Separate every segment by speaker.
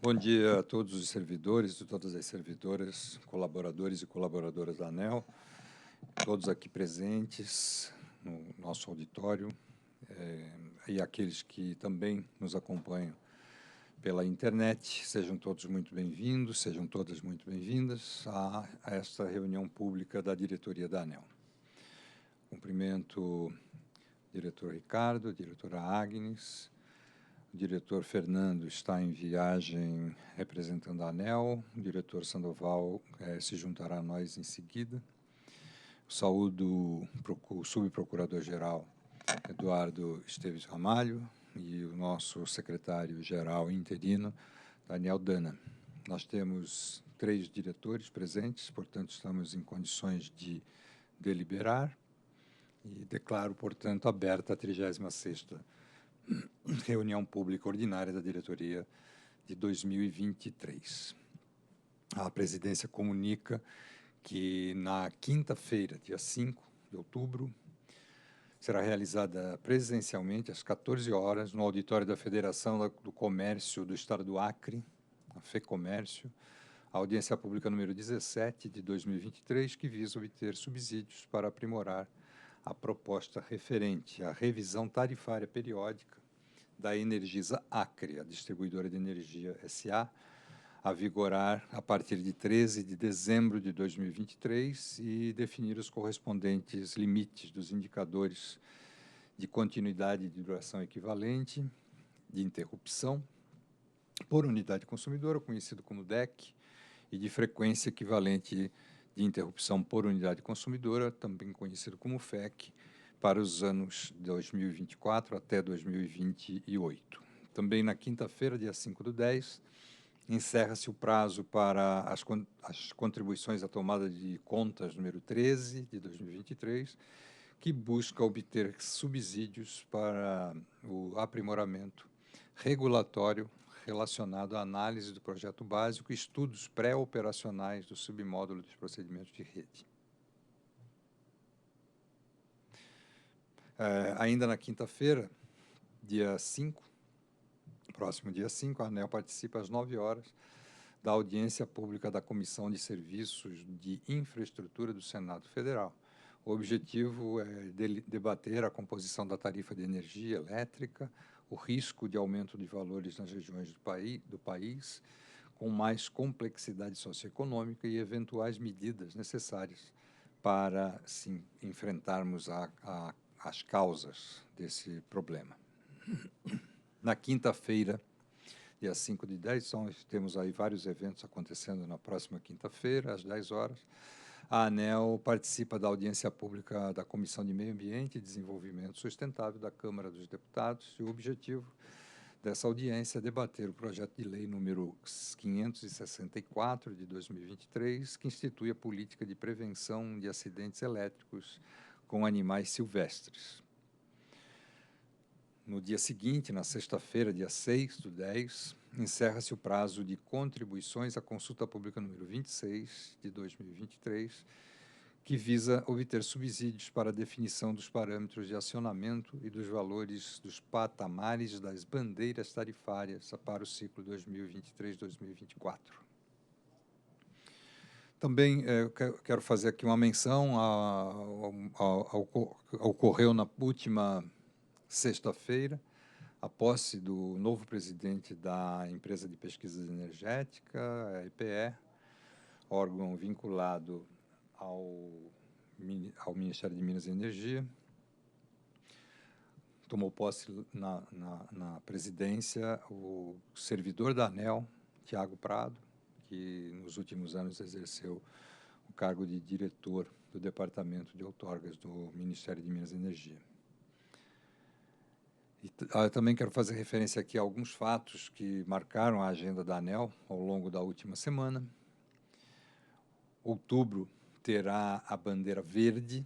Speaker 1: Bom dia a todos os servidores e todas as servidoras, colaboradores e colaboradoras da ANEEL, todos aqui presentes no nosso auditório, e aqueles que também nos acompanham pela internet. Sejam todos muito bem-vindos, sejam todas muito bem-vindas a esta reunião pública da diretoria da ANEEL. Cumprimento o diretor Ricardo, a diretora Agnes. O diretor Fernando está em viagem representando a ANEEL. O diretor Sandoval se juntará a nós em seguida. Saúdo o subprocurador-geral Eduardo Esteves Ramalho e o nosso secretário-geral interino, Daniel Dana. Nós temos 3 diretores presentes, portanto, estamos em condições de deliberar e declaro, portanto, aberta a 36ª reunião pública ordinária da diretoria de 2023. A presidência comunica que na quinta-feira, dia 5 de outubro, será realizada presencialmente às 14 horas no auditório da Federação do Comércio do Estado do Acre, a FEComércio, a audiência pública número 17 de 2023, que visa obter subsídios para aprimorar a proposta referente à revisão tarifária periódica da Energisa Acre, a distribuidora de energia SA, a vigorar a partir de 13 de dezembro de 2023 e definir os correspondentes limites dos indicadores de continuidade de duração equivalente, de interrupção, por unidade consumidora, conhecido como DEC, e de frequência equivalente de interrupção por unidade consumidora, também conhecido como FEC, para os anos 2024 até 2028. Também na quinta-feira, dia 5/10, encerra-se o prazo para as contribuições à tomada de contas número 13 de 2023, que busca obter subsídios para o aprimoramento regulatório relacionado à análise do projeto básico e estudos pré-operacionais do submódulo dos procedimentos de rede. Ainda na quinta-feira, dia 5, próximo dia 5, a ANEEL participa às 9 horas da audiência pública da Comissão de Serviços de Infraestrutura do Senado Federal. O objetivo é debater a composição da tarifa de energia elétrica, o risco de aumento de valores nas regiões do país, com mais complexidade socioeconômica e eventuais medidas necessárias para, sim, enfrentarmos as causas desse problema. Na quinta-feira, dia 5/10, temos aí vários eventos acontecendo na próxima quinta-feira, às 10 horas. A ANEEL participa da audiência pública da Comissão de Meio Ambiente e Desenvolvimento Sustentável da Câmara dos Deputados, e o objetivo dessa audiência é debater o projeto de lei número 564 de 2023, que institui a política de prevenção de acidentes elétricos com animais silvestres. No dia seguinte, na sexta-feira, dia 6/10, encerra-se o prazo de contribuições à consulta pública número 26 de 2023, que visa obter subsídios para a definição dos parâmetros de acionamento e dos valores dos patamares das bandeiras tarifárias para o ciclo 2023-2024. Também quero fazer aqui uma menção ocorreu na última sexta-feira a posse do novo presidente da Empresa de Pesquisa Energética, a EPE, órgão vinculado ao Ministério de Minas e Energia. Tomou posse na presidência o servidor da ANEEL, Tiago Prado, que nos últimos anos exerceu o cargo de diretor do Departamento de Outorgas do Ministério de Minas e Energia. E também quero fazer referência aqui a alguns fatos que marcaram a agenda da ANEEL ao longo da última semana. Outubro terá a bandeira verde,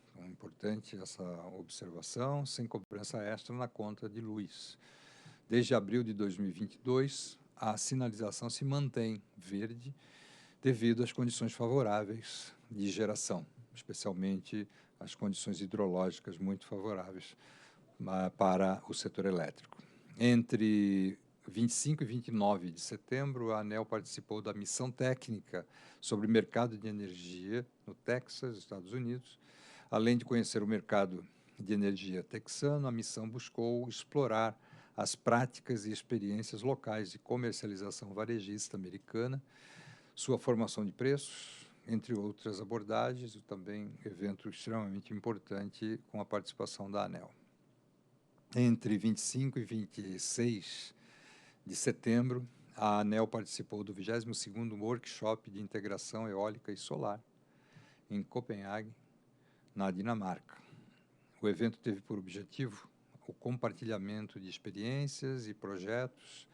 Speaker 1: então é importante essa observação, sem cobrança extra na conta de luz. Desde abril de 2022, a sinalização se mantém verde devido às condições favoráveis de geração, especialmente as condições hidrológicas muito favoráveis para o setor elétrico. Entre 25 e 29 de setembro, a ANEEL participou da missão técnica sobre o mercado de energia no Texas, Estados Unidos. Além de conhecer o mercado de energia texano, a missão buscou explorar as práticas e experiências locais de comercialização varejista americana, sua formação de preços, entre outras abordagens, e também evento extremamente importante com a participação da ANEEL. Entre 25 e 26 de setembro, a ANEEL participou do 22º Workshop de Integração Eólica e Solar, em Copenhague, na Dinamarca. O evento teve por objetivo o compartilhamento de experiências e projetos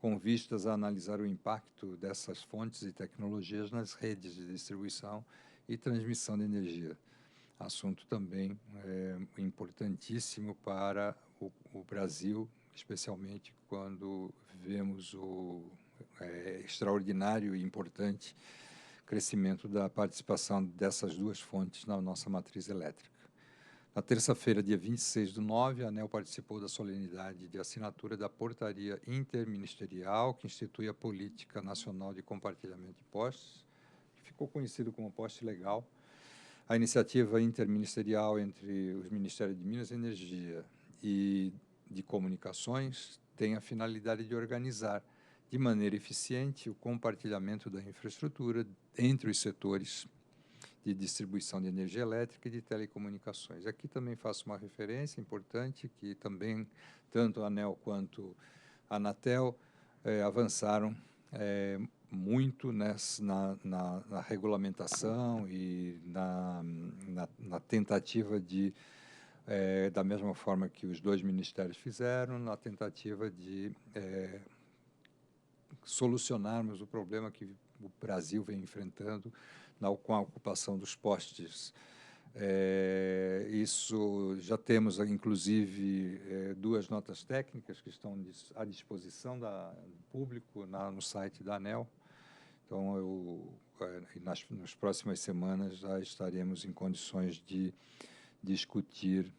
Speaker 1: com vistas a analisar o impacto dessas fontes e tecnologias nas redes de distribuição e transmissão de energia. Assunto também importantíssimo para o Brasil, especialmente quando vemos o extraordinário e importante crescimento da participação dessas duas fontes na nossa matriz elétrica. Na terça-feira, dia 26/9, a ANEEL participou da solenidade de assinatura da Portaria Interministerial que institui a Política Nacional de Compartilhamento de Postes, que ficou conhecido como Poste Legal. A iniciativa interministerial entre os Ministérios de Minas e Energia e de Comunicações tem a finalidade de organizar de maneira eficiente o compartilhamento da infraestrutura entre os setores de distribuição de energia elétrica e de telecomunicações. Aqui também faço uma referência importante, que também tanto a ANEEL quanto a Anatel avançaram muito na regulamentação e na tentativa de, da mesma forma que os dois ministérios fizeram, na tentativa de solucionarmos o problema que o Brasil vem enfrentando com a ocupação dos postes. Isso já temos, inclusive, duas notas técnicas que estão à disposição do público no site da ANEEL. Então, nas próximas semanas já estaremos em condições de discutir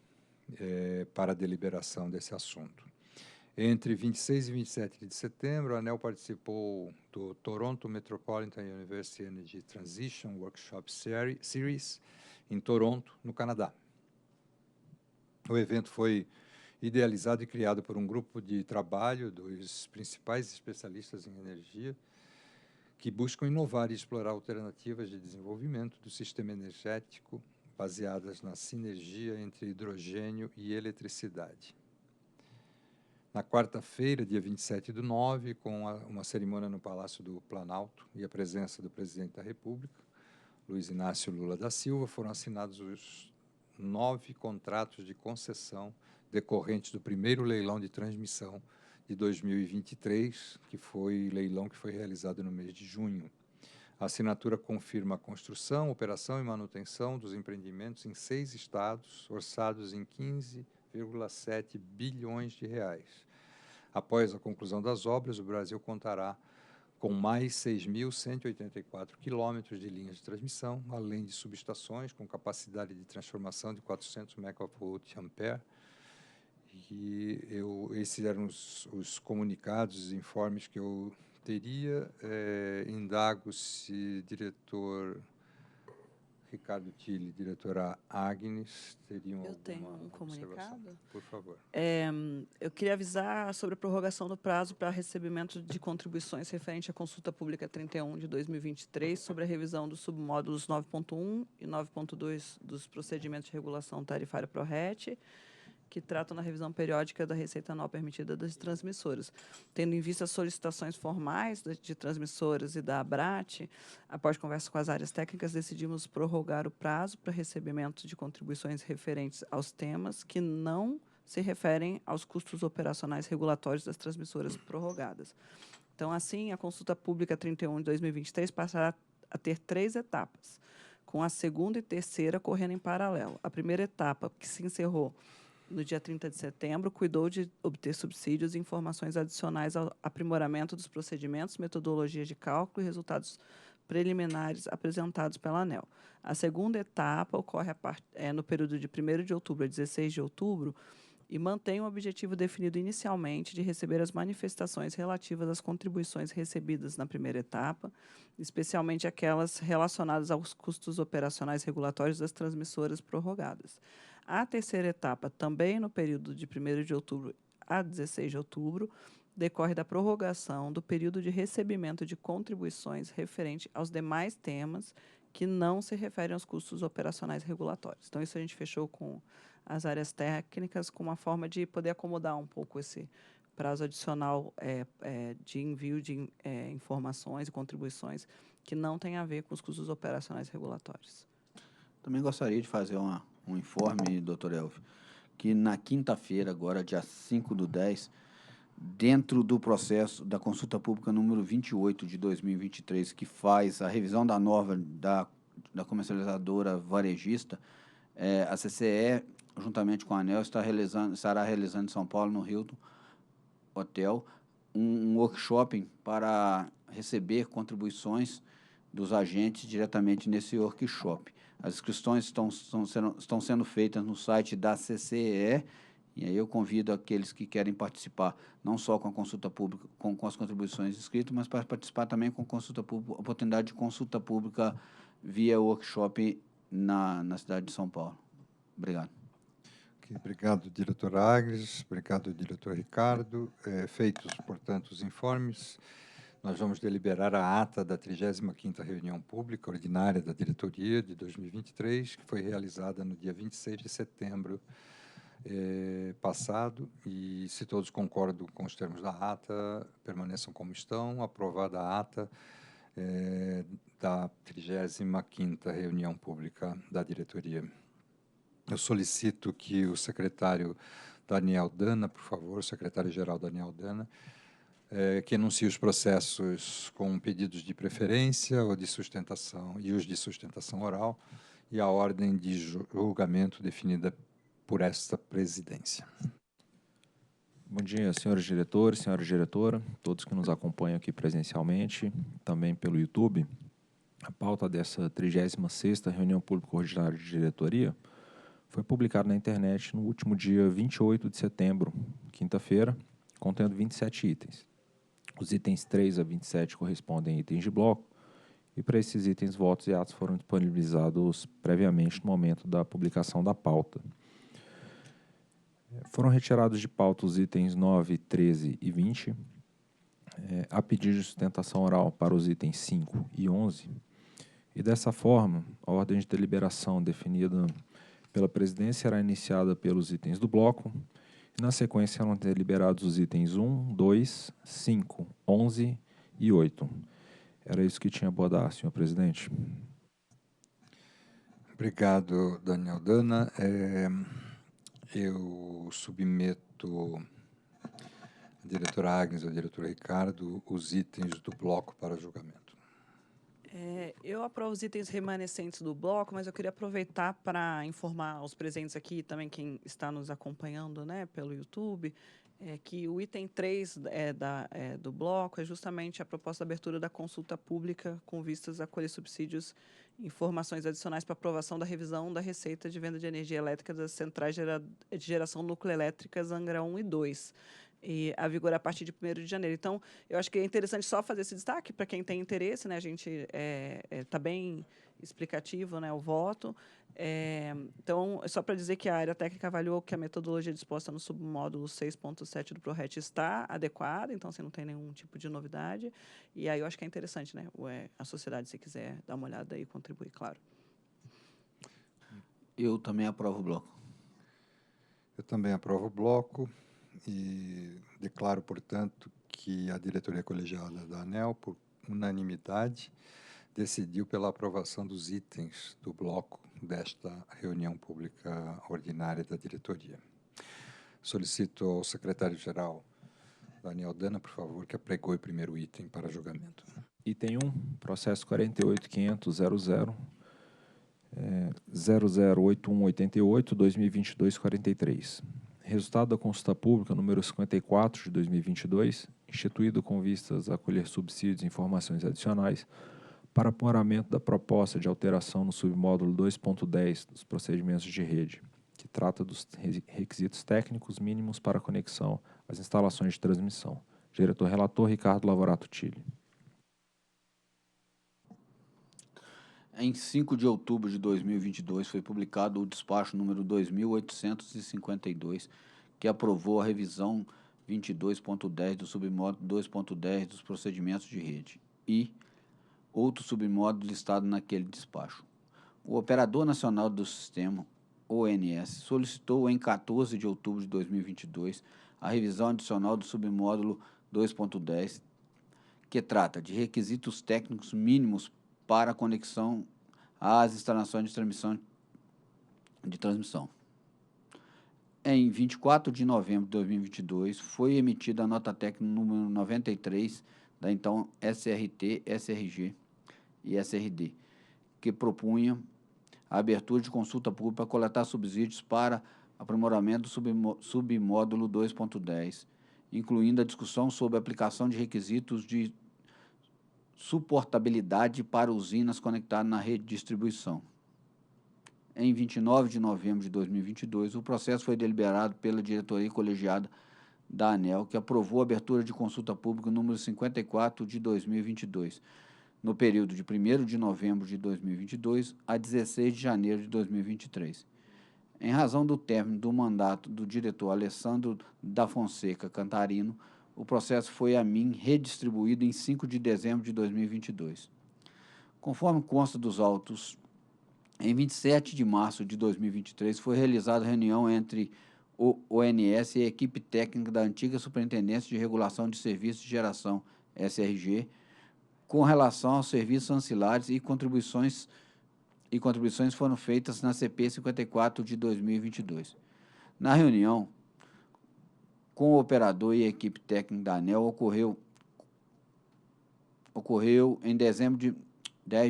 Speaker 1: para a deliberação desse assunto. Entre 26 e 27 de setembro, a ANEEL participou do Toronto Metropolitan University Energy Transition Workshop Series, em Toronto, no Canadá. O evento foi idealizado e criado por um grupo de trabalho dos principais especialistas em energia, que buscam inovar e explorar alternativas de desenvolvimento do sistema energético baseadas na sinergia entre hidrogênio e eletricidade. Na quarta-feira, dia 27/9, com uma cerimônia no Palácio do Planalto e a presença do presidente da República, Luiz Inácio Lula da Silva, foram assinados os 9 contratos de concessão decorrentes do primeiro leilão de transmissão de 2023, que foi leilão que foi realizado no mês de junho. A assinatura confirma a construção, operação e manutenção dos empreendimentos em 6 estados, orçados em 15,7 bilhões de reais. Após a conclusão das obras, o Brasil contará com mais 6.184 quilômetros de linhas de transmissão, além de subestações com capacidade de transformação de 400 MVA. E esses eram os comunicados, os informes que eu teria. Indago se diretor Ricardo Tilly, diretora Agnes, teriam
Speaker 2: Eu
Speaker 1: alguma
Speaker 2: tenho um
Speaker 1: observação?
Speaker 2: comunicado.
Speaker 1: Por favor.
Speaker 2: Eu queria avisar sobre a prorrogação do prazo para recebimento de contribuições referente à consulta pública 31 de 2023 sobre a revisão dos submódulos 9.1 e 9.2 dos procedimentos de regulação tarifária PRORET, que tratam da revisão periódica da receita anual permitida das transmissoras. Tendo em vista as solicitações formais de transmissoras e da ABRAT, após conversa com as áreas técnicas, decidimos prorrogar o prazo para recebimento de contribuições referentes aos temas que não se referem aos custos operacionais regulatórios das transmissoras prorrogadas. Então, assim, a consulta pública 31 de 2023 passará a ter 3 etapas, com a segunda e terceira correndo em paralelo. A primeira etapa, que se encerrou no dia 30 de setembro, cuidou de obter subsídios e informações adicionais ao aprimoramento dos procedimentos, metodologias de cálculo e resultados preliminares apresentados pela ANEEL. A segunda etapa ocorre no período de 1º de outubro a 16 de outubro, e mantém o objetivo definido inicialmente de receber as manifestações relativas às contribuições recebidas na primeira etapa, especialmente aquelas relacionadas aos custos operacionais regulatórios das transmissoras prorrogadas. A terceira etapa, também no período de 1º de outubro a 16 de outubro, decorre da prorrogação do período de recebimento de contribuições referente aos demais temas que não se referem aos custos operacionais regulatórios. Então, isso a gente fechou com as áreas técnicas, com uma forma de poder acomodar um pouco esse prazo adicional de envio de informações e contribuições que não tem a ver com os custos operacionais regulatórios.
Speaker 3: Também gostaria de fazer um informe, doutor Elvio, que na quinta-feira, agora, dia 5/10, dentro do processo da consulta pública número 28 de 2023, que faz a revisão da norma da comercializadora varejista, a CCE, juntamente com a ANEEL, estará realizando em São Paulo, no Hilton Hotel, um workshop para receber contribuições dos agentes diretamente nesse workshop. As inscrições estão sendo feitas no site da CCE, e aí eu convido aqueles que querem participar, não só com a consulta pública, com as contribuições escritas, mas para participar também com consulta pública, oportunidade de consulta pública via workshop na cidade de São Paulo. Obrigado.
Speaker 1: Okay, obrigado, diretor Agnes. Obrigado, diretor Ricardo. Feitos, portanto, os informes, nós vamos deliberar a ata da 35ª reunião pública ordinária da diretoria de 2023, que foi realizada no dia 26 de setembro passado, e se todos concordam com os termos da ata, permaneçam como estão. Aprovada a ata da 35ª reunião pública da diretoria. Eu solicito que o secretário Daniel Dana, por favor, secretário-geral Daniel Dana, que anuncie os processos com pedidos de preferência ou de sustentação, e os de sustentação oral, e a ordem de julgamento definida por esta presidência.
Speaker 4: Bom dia, senhores diretores, senhora diretora, todos que nos acompanham aqui presencialmente, também pelo YouTube. A pauta dessa 36ª reunião pública ordinária de diretoria foi publicada na internet no último dia 28 de setembro, quinta-feira, contendo 27 itens. Os itens 3 a 27 correspondem a itens de bloco, e para esses itens, votos e atos foram disponibilizados previamente no momento da publicação da pauta. Foram retirados de pauta os itens 9, 13 e 20, a pedido de sustentação oral para os itens 5 e 11, e dessa forma, a ordem de deliberação definida pela presidência será iniciada pelos itens do bloco, e na sequência serão deliberados os itens 1, 2, 5, 11 e 8. Era isso que tinha a abordar, senhor presidente.
Speaker 1: Obrigado, Daniel Dana. Eu submeto à diretora Agnes e ao diretor Ricardo os itens do bloco para julgamento.
Speaker 2: Eu aprovo os itens remanescentes do bloco, mas eu queria aproveitar para informar os presentes aqui, também quem está nos acompanhando, né, pelo YouTube, que o item 3 do bloco é justamente a proposta de abertura da consulta pública com vistas a colher subsídios e informações adicionais para aprovação da revisão da receita de venda de energia elétrica das centrais de geração núcleo-elétricas Angra 1 e 2, e a vigorar a partir de 1º de janeiro. Então, eu acho que é interessante só fazer esse destaque para quem tem interesse, né? A gente está bem explicativo, né, o voto. Então, só para dizer que a área técnica avaliou que a metodologia disposta no submódulo 6.7 do PRORET está adequada, então, assim, não tem nenhum tipo de novidade. E aí eu acho que é interessante, né, a sociedade, se quiser dar uma olhada aí e contribuir, claro.
Speaker 3: Eu também aprovo o bloco.
Speaker 1: Eu também aprovo o bloco e declaro, portanto, que a diretoria colegiada da ANEEL, por unanimidade, decidiu pela aprovação dos itens do bloco desta reunião pública ordinária da diretoria. Solicito ao secretário-geral Daniel Dana, por favor, que apregoe o primeiro item para julgamento.
Speaker 4: Item 1, processo 48.500.00, 008188, 2022-43. Resultado da consulta pública número 54 de 2022, instituído com vistas a colher subsídios e informações adicionais para aprimoramento da proposta de alteração no submódulo 2.10 dos procedimentos de rede, que que trata dos requisitos técnicos mínimos para conexão às instalações de transmissão. Diretor-relator Ricardo Lavorato Tilly.
Speaker 3: Em 5 de outubro de 2022, foi publicado o despacho número 2.852, que aprovou a revisão 22.10 do submódulo 2.10 dos procedimentos de rede e outro submódulo listado naquele despacho. O Operador Nacional do Sistema, ONS, solicitou em 14 de outubro de 2022 a revisão adicional do submódulo 2.10, que trata de requisitos técnicos mínimos para a conexão às instalações de transmissão. Em 24 de novembro de 2022, foi emitida a nota técnica número 93 da então SRT, SRG e SRD, que propunha a abertura de consulta pública para coletar subsídios para aprimoramento do submódulo 2.10, incluindo a discussão sobre a aplicação de requisitos de suportabilidade para usinas conectadas na rede de distribuição. Em 29 de novembro de 2022, o processo foi deliberado pela diretoria colegiada da ANEEL, que aprovou a abertura de consulta pública número 54 de 2022, no período de 1º de novembro de 2022 a 16 de janeiro de 2023. Em razão do término do mandato do diretor Alessandro da Fonseca Cantarino, o processo foi a mim redistribuído em 5 de dezembro de 2022. Conforme consta dos autos, em 27 de março de 2023 foi realizada reunião entre o ONS e a equipe técnica da antiga Superintendência de Regulação de Serviços de Geração, SRG, com relação aos serviços ancilares e contribuições foram feitas na CP 54 de 2022. Na reunião, com o operador e a equipe técnica da ANEEL, ocorreu em 10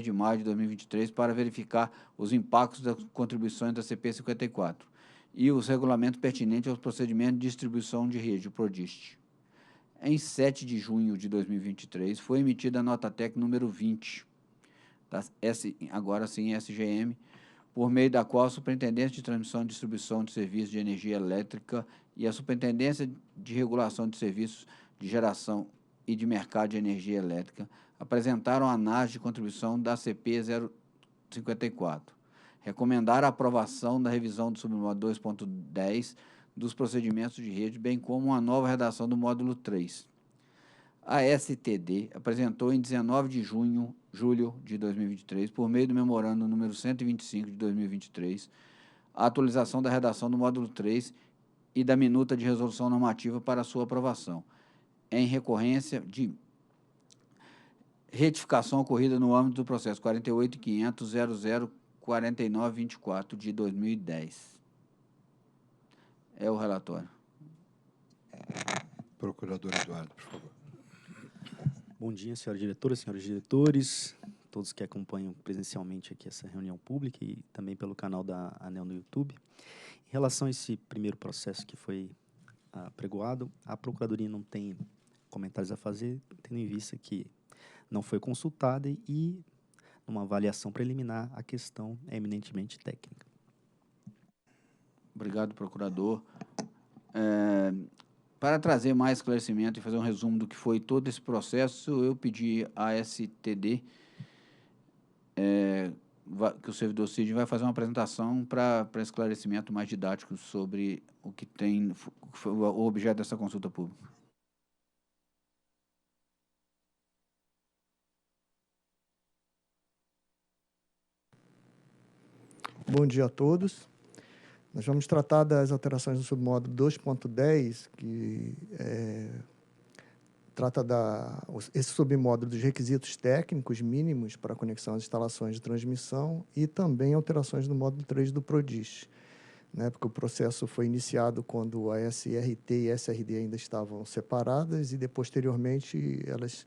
Speaker 3: de maio de 2023 para verificar os impactos das contribuições da CP 54 e os regulamentos pertinentes aos procedimentos de distribuição de rede, o PRODIST. Em 7 de junho de 2023, foi emitida a nota técnica número 20, agora sim SGM, por meio da qual a Superintendência de Transmissão e Distribuição de Serviços de Energia Elétrica e a Superintendência de Regulação de Serviços de Geração e de Mercado de Energia Elétrica apresentaram a análise de contribuição da CP 054. Recomendaram a aprovação da revisão do submódulo 2.10 dos procedimentos de rede, bem como uma nova redação do módulo 3. A STD apresentou em 19 de julho de 2023, por meio do memorando número 125 de 2023, a atualização da redação do módulo 3 e da minuta de resolução normativa para sua aprovação, em recorrência de retificação ocorrida no âmbito do processo 48.500.004924 de 2010. É o relatório.
Speaker 1: Procurador Eduardo, por favor.
Speaker 5: Bom dia, senhora diretora, senhores diretores, todos que acompanham presencialmente aqui essa reunião pública e também pelo canal da ANEEL no YouTube. Em relação a esse primeiro processo que foi apregoado, a Procuradoria não tem comentários a fazer, tendo em vista que não foi consultada e, numa avaliação preliminar, a questão é eminentemente técnica.
Speaker 3: Obrigado, procurador. Para trazer mais esclarecimento e fazer um resumo do que foi todo esse processo, eu pedi à STD que o servidor Cid vai fazer uma apresentação para esclarecimento mais didático sobre o que foi o objeto dessa consulta pública.
Speaker 6: Bom dia a todos. Nós vamos tratar das alterações do submódulo 2.10, que trata esse submódulo dos requisitos técnicos mínimos para a conexão às instalações de transmissão e também alterações no módulo 3 do PRODIST, né, porque o processo foi iniciado quando a SRT e a SRD ainda estavam separadas e, posteriormente, elas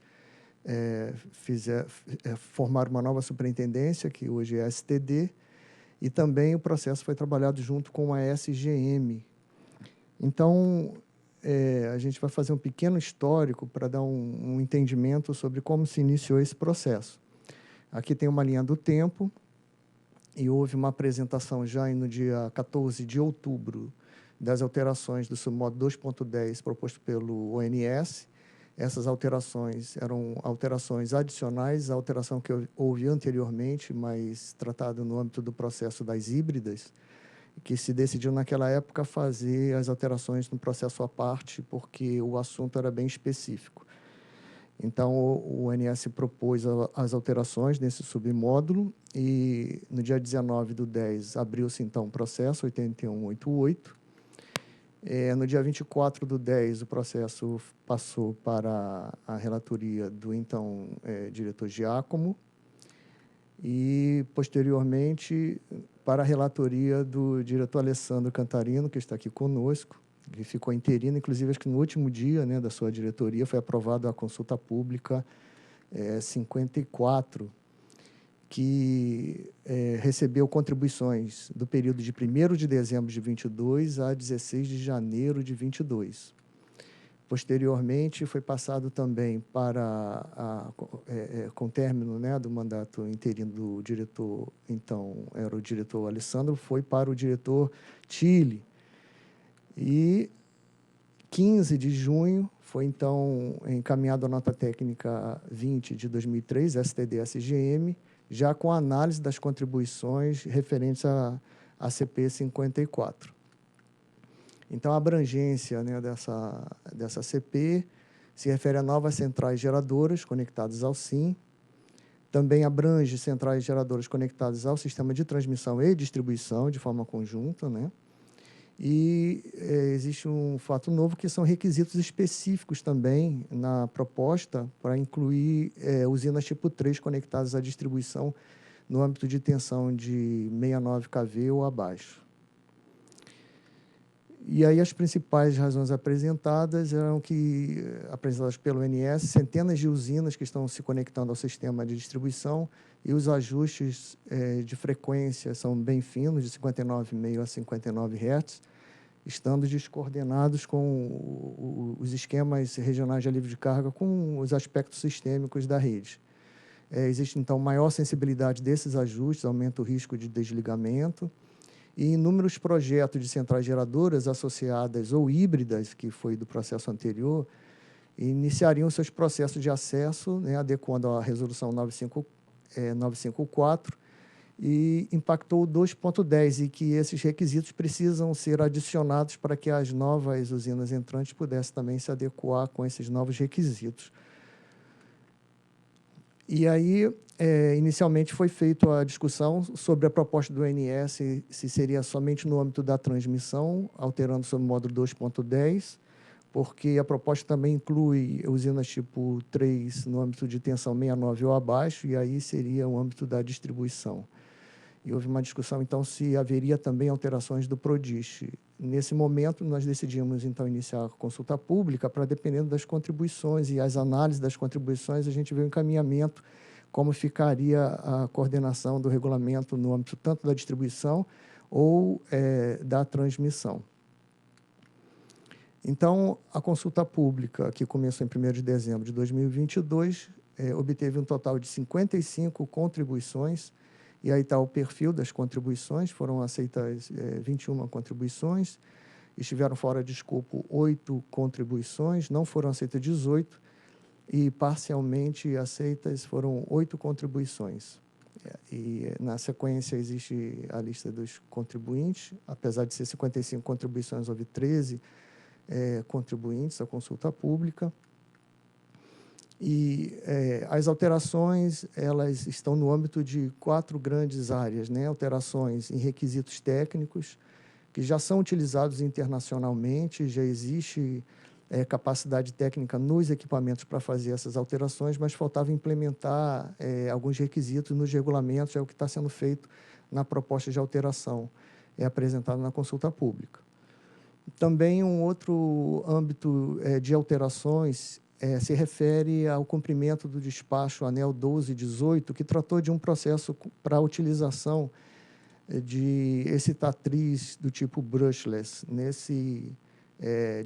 Speaker 6: formaram uma nova superintendência, que hoje é a STD, e também o processo foi trabalhado junto com a SGM. Então, a gente vai fazer um pequeno histórico para dar um entendimento sobre como se iniciou esse processo. Aqui tem uma linha do tempo, e houve uma apresentação já no dia 14 de outubro das alterações do submódulo 2.10 proposto pelo ONS. Essas alterações eram alterações adicionais à alteração que houve anteriormente, mas tratada no âmbito do processo das híbridas, que se decidiu naquela época fazer as alterações no processo à parte, porque o assunto era bem específico. Então, o ONS propôs as alterações nesse submódulo e, no dia 19/10, abriu-se, então, o processo 8188. No dia 24/10, o processo passou para a relatoria do, então, diretor Giacomo e, posteriormente, para a relatoria do diretor Alessandro Cantarino, que está aqui conosco, que ficou interino, inclusive, acho que no último dia, né, da sua diretoria, foi aprovada a consulta pública 54, que recebeu contribuições do período de 1º de dezembro de 22 a 16 de janeiro de 22. Posteriormente, foi passado também para, com o término, né, do mandato interino do diretor, então, era o diretor Alessandro, foi para o diretor Tille. E 15 de junho foi, então, encaminhada a nota técnica 20 de 2003, STD-SGM, já com a análise das contribuições referentes à CP 54. Então, a abrangência, né, dessa CP se refere a novas centrais geradoras conectadas ao SIM, também abrange centrais geradoras conectadas ao sistema de transmissão e distribuição de forma conjunta, né? E existe um fato novo, que são requisitos específicos também na proposta para incluir usinas tipo 3 conectadas à distribuição no âmbito de tensão de 69 kV ou abaixo. E aí as principais razões apresentadas eram apresentadas pelo ONS, centenas de usinas que estão se conectando ao sistema de distribuição e os ajustes de frequência são bem finos, de 59,5 a 59 Hz, estando descoordenados com os esquemas regionais de alívio de carga com os aspectos sistêmicos da rede. Existe, então, maior sensibilidade desses ajustes, aumenta o risco de desligamento, e inúmeros projetos de centrais geradoras associadas ou híbridas, que foi do processo anterior, iniciariam seus processos de acesso, né, adequando à resolução 954, e impactou o 2.10, e que esses requisitos precisam ser adicionados para que as novas usinas entrantes pudessem também se adequar com esses novos requisitos. E aí, inicialmente, foi feita a discussão sobre a proposta do ONS, se seria somente no âmbito da transmissão, alterando sobre o módulo 2.10, porque a proposta também inclui usinas tipo 3 no âmbito de tensão 69 ou abaixo, e aí seria o âmbito da distribuição. E houve uma discussão, então, se haveria também alterações do PRODIST. Nesse momento, nós decidimos, então, iniciar a consulta pública para, dependendo das contribuições e as análises das contribuições, a gente vê o encaminhamento, como ficaria a coordenação do regulamento no âmbito tanto da distribuição ou da transmissão. Então, a consulta pública, que começou em 1º de dezembro de 2022, obteve um total de 55 contribuições. E aí está o perfil das contribuições, foram aceitas 21 contribuições, estiveram fora de escopo 8 contribuições, não foram aceitas 18, e parcialmente aceitas foram 8 contribuições. E, na sequência, existe a lista dos contribuintes, apesar de ser 55 contribuições, houve 13 contribuintes à consulta pública. E as alterações, elas estão no âmbito de 4 grandes áreas, né? Alterações em requisitos técnicos, que já são utilizados internacionalmente, já existe capacidade técnica nos equipamentos para fazer essas alterações, mas faltava implementar alguns requisitos nos regulamentos, é o que está sendo feito na proposta de alteração, apresentado na consulta pública. Também um outro âmbito de alterações se refere ao cumprimento do despacho ANEEL 1218, que tratou de um processo para a utilização de excitatriz do tipo brushless. Nesse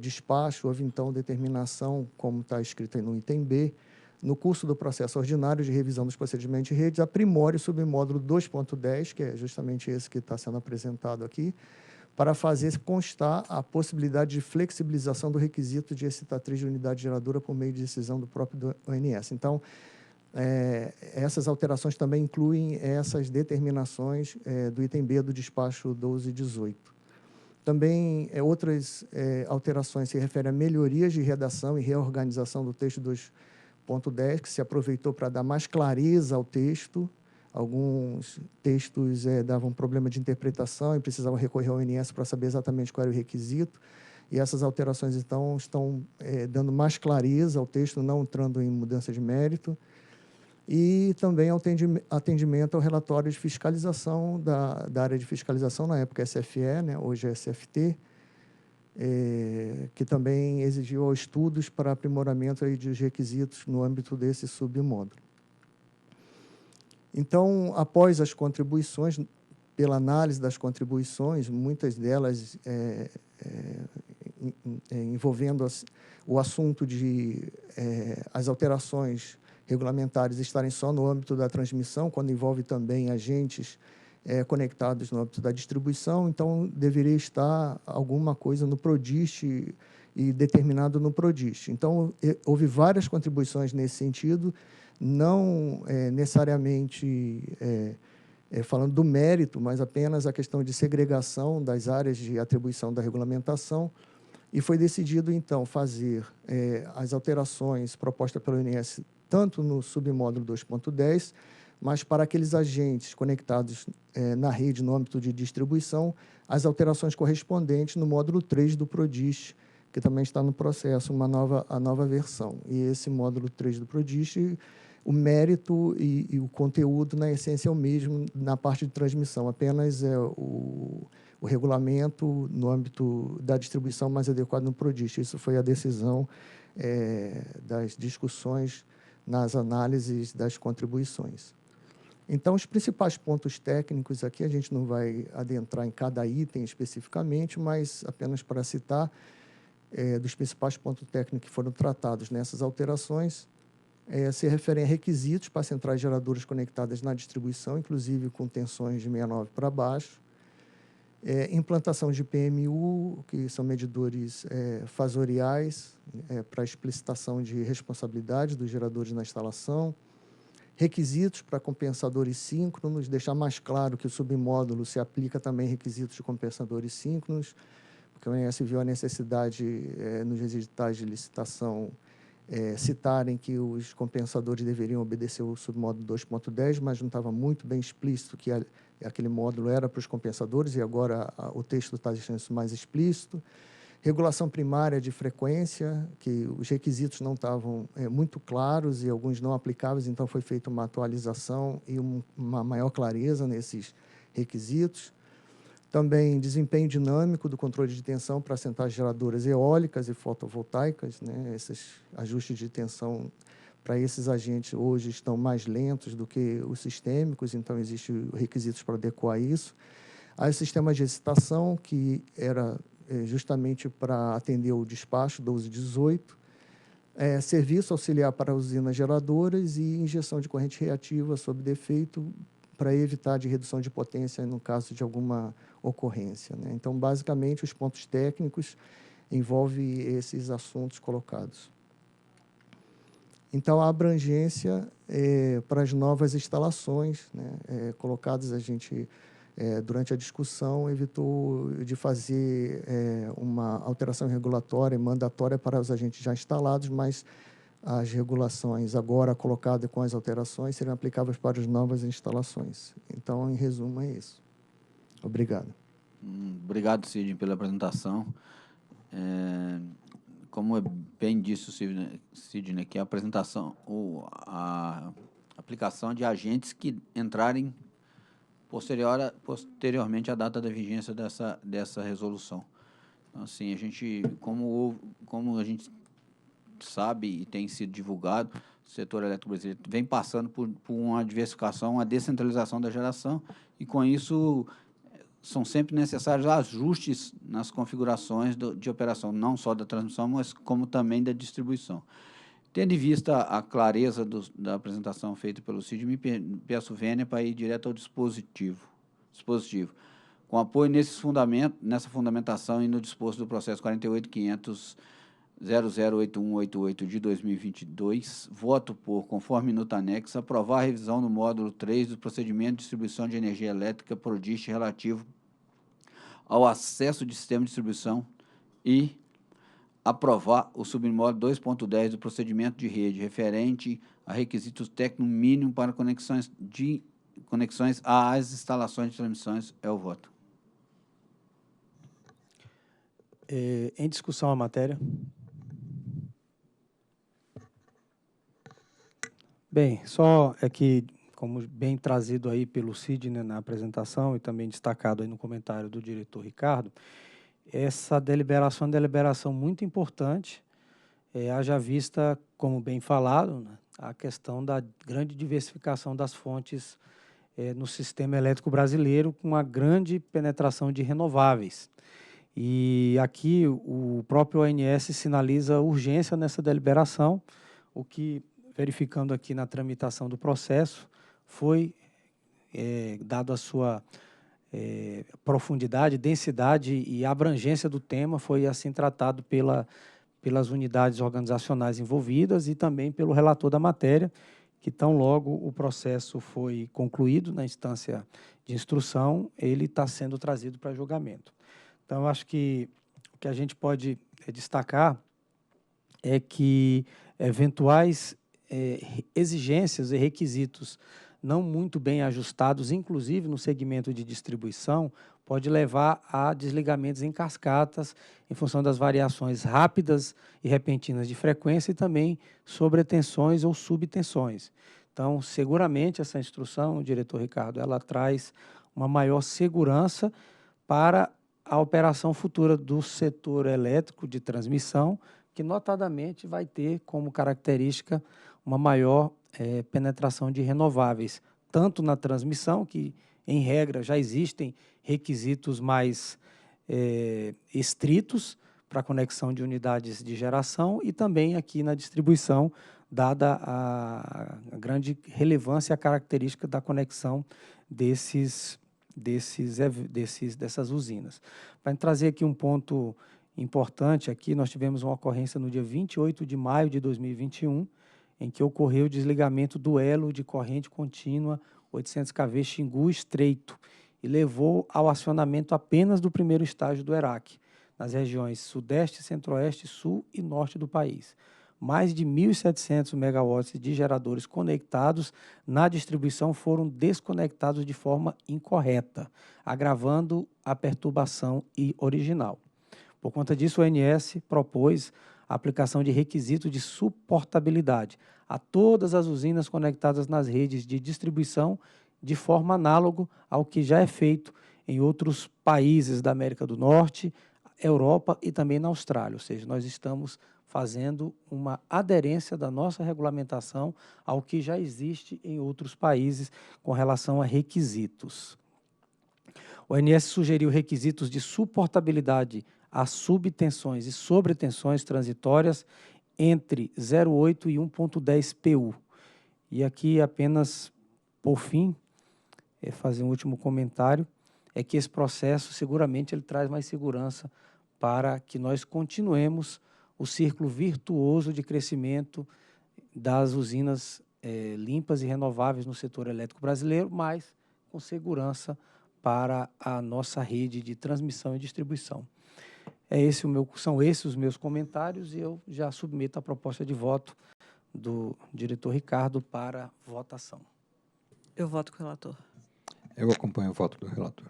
Speaker 6: despacho, houve, então, determinação, como está escrito aí no item B, no curso do processo ordinário de revisão dos procedimentos de redes, aprimore o submódulo 2.10, que é justamente esse que está sendo apresentado aqui, para fazer constar a possibilidade de flexibilização do requisito de excitatriz de unidade geradora por meio de decisão do próprio ONS. Então, essas alterações também incluem essas determinações do item B do despacho 1218. Também, outras alterações se referem a melhorias de redação e reorganização do texto 2.10, que se aproveitou para dar mais clareza ao texto. Alguns textos davam problema de interpretação e precisavam recorrer ao ONS para saber exatamente qual era o requisito. E essas alterações, então, estão dando mais clareza ao texto, não entrando em mudança de mérito. E também atendimento ao relatório de fiscalização da área de fiscalização, na época SFE, né, hoje é SFT, que também exigiu estudos para aprimoramento aí dos requisitos no âmbito desse submódulo. Então, após as contribuições, pela análise das contribuições, muitas delas envolvendo o assunto de as alterações regulamentares estarem só no âmbito da transmissão, quando envolve também agentes conectados no âmbito da distribuição, então deveria estar alguma coisa no PRODIST e determinado no PRODIST. Então, houve várias contribuições nesse sentido, não necessariamente falando do mérito, mas apenas a questão de segregação das áreas de atribuição da regulamentação, e foi decidido, então, fazer as alterações propostas pelo ONS tanto no submódulo 2.10, mas para aqueles agentes conectados na rede no âmbito de distribuição, as alterações correspondentes no módulo 3 do PRODIST, que também está no processo, a nova versão. E esse módulo 3 do PRODIST, o mérito e o conteúdo, na essência, é o mesmo na parte de transmissão, apenas o regulamento no âmbito da distribuição mais adequado no PRODIST. Isso foi a decisão das discussões nas análises das contribuições. Então, os principais pontos técnicos aqui, a gente não vai adentrar em cada item especificamente, mas apenas para citar, dos principais pontos técnicos que foram tratados nessas alterações, se referem a requisitos para centrais geradoras conectadas na distribuição, inclusive com tensões de 69 para baixo, implantação de PMU, que são medidores fasoriais, para explicitação de responsabilidade dos geradores na instalação, requisitos para compensadores síncronos, deixar mais claro que o submódulo se aplica também a requisitos de compensadores síncronos, porque o ONS viu a necessidade, nos editais de licitação, citarem que os compensadores deveriam obedecer o submódulo 2.10, mas não estava muito bem explícito que aquele módulo era para os compensadores, e agora o texto está deixando isso mais explícito. Regulação primária de frequência, que os requisitos não estavam muito claros e alguns não aplicáveis, então foi feita uma atualização e uma maior clareza nesses requisitos. Também desempenho dinâmico do controle de tensão para centrais geradoras eólicas e fotovoltaicas, né? Esses ajustes de tensão para esses agentes hoje estão mais lentos do que os sistêmicos, então existem requisitos para adequar isso. Aí, sistemas de excitação, que era justamente para atender o despacho 1218, serviço auxiliar para usinas geradoras e injeção de corrente reativa sob defeito para evitar de redução de potência no caso de alguma ocorrência, né? Então, basicamente, os pontos técnicos envolvem esses assuntos colocados. Então, a abrangência para as novas instalações, né, colocadas, a gente, durante a discussão, evitou de fazer uma alteração regulatória e mandatória para os agentes já instalados, mas as regulações agora colocadas com as alterações seriam aplicáveis para as novas instalações. Então, em resumo, é isso. Obrigado.
Speaker 3: Obrigado, Sidney, pela apresentação. Como bem disse o Sidney, que a apresentação, a aplicação de agentes que entrarem posteriormente à data da vigência dessa resolução. Então, assim, a gente, como a gente sabe e tem sido divulgado, o setor elétrico brasileiro vem passando por uma diversificação, uma descentralização da geração, e com isso são sempre necessários ajustes nas configurações de operação, não só da transmissão, mas como também da distribuição. Tendo em vista a clareza da apresentação feita pelo Cid, me peço vênia para ir direto ao dispositivo. Com apoio nessa fundamentação e no disposto do processo 48.500.008188 de 2022, voto por, conforme minuta anexa, aprovar a revisão do módulo 3 do procedimento de distribuição de energia elétrica PRODIST relativo ao acesso de sistema de distribuição e aprovar o submódulo 2.10 do procedimento de rede referente a requisitos técnicos mínimos para conexões às instalações de transmissões. É o voto.
Speaker 7: Em discussão a matéria. Bem, só é que, como bem trazido aí pelo Cid, né, na apresentação e também destacado aí no comentário do diretor Ricardo, essa deliberação é uma deliberação muito importante, haja vista, como bem falado, né, a questão da grande diversificação das fontes no sistema elétrico brasileiro, com uma grande penetração de renováveis. E aqui o próprio ONS sinaliza urgência nessa deliberação, o que, verificando aqui na tramitação do processo, foi dado a sua profundidade, densidade e abrangência do tema, foi assim tratado pelas unidades organizacionais envolvidas e também pelo relator da matéria, que tão logo o processo foi concluído na instância de instrução, ele está sendo trazido para julgamento. Então, eu acho que o que a gente pode destacar é que eventuais exigências e requisitos não muito bem ajustados, inclusive no segmento de distribuição, pode levar a desligamentos em cascatas, em função das variações rápidas e repentinas de frequência e também sobretensões ou subtensões. Então, seguramente, essa instrução, diretor Ricardo, ela traz uma maior segurança para a operação futura do setor elétrico de transmissão, que notadamente vai ter como característica uma maior penetração de renováveis, tanto na transmissão, que em regra já existem requisitos mais estritos para a conexão de unidades de geração, e também aqui na distribuição, dada a grande relevância e a característica da conexão dessas usinas. Para trazer aqui um ponto importante, aqui nós tivemos uma ocorrência no dia 28 de maio de 2021, em que ocorreu o desligamento do elo de corrente contínua 800 kV Xingu Estreito e levou ao acionamento apenas do primeiro estágio do ERAC, nas regiões Sudeste, Centro-Oeste, Sul e Norte do país. Mais de 1.700 megawatts de geradores conectados na distribuição foram desconectados de forma incorreta, agravando a perturbação original. Por conta disso, o ONS propôs a aplicação de requisito de suportabilidade a todas as usinas conectadas nas redes de distribuição, de forma análoga ao que já é feito em outros países da América do Norte, Europa e também na Austrália. Ou seja, nós estamos fazendo uma aderência da nossa regulamentação ao que já existe em outros países com relação a requisitos. O ONS sugeriu requisitos de suportabilidade a subtensões e sobretensões transitórias entre 0,8 e 1,10 PU. E aqui apenas, por fim, fazer um último comentário, é que esse processo seguramente ele traz mais segurança para que nós continuemos o círculo virtuoso de crescimento das usinas limpas e renováveis no setor elétrico brasileiro, mas com segurança para a nossa rede de transmissão e distribuição. São esses os meus comentários e eu já submeto a proposta de voto do diretor Ricardo para votação.
Speaker 2: Eu voto com o relator.
Speaker 1: Eu acompanho o voto do relator.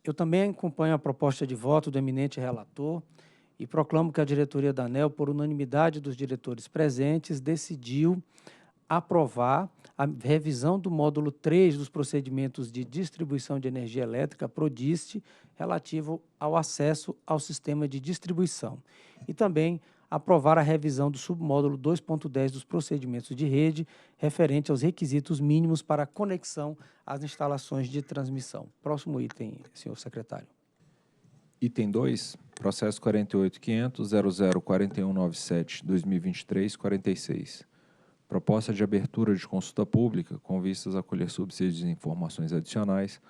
Speaker 7: Eu também acompanho a proposta de voto do eminente relator e proclamo que a diretoria da ANEEL, por unanimidade dos diretores presentes, decidiu aprovar a revisão do módulo 3 dos procedimentos de distribuição de energia elétrica, PRODIST, relativo ao acesso ao sistema de distribuição. E também aprovar a revisão do submódulo 2.10 dos procedimentos de rede, referente aos requisitos mínimos para conexão às instalações de transmissão. Próximo item, senhor secretário.
Speaker 4: Item 2, Processo 48.500.004197/2023-46. Proposta de abertura de consulta pública com vistas a colher subsídios e informações adicionais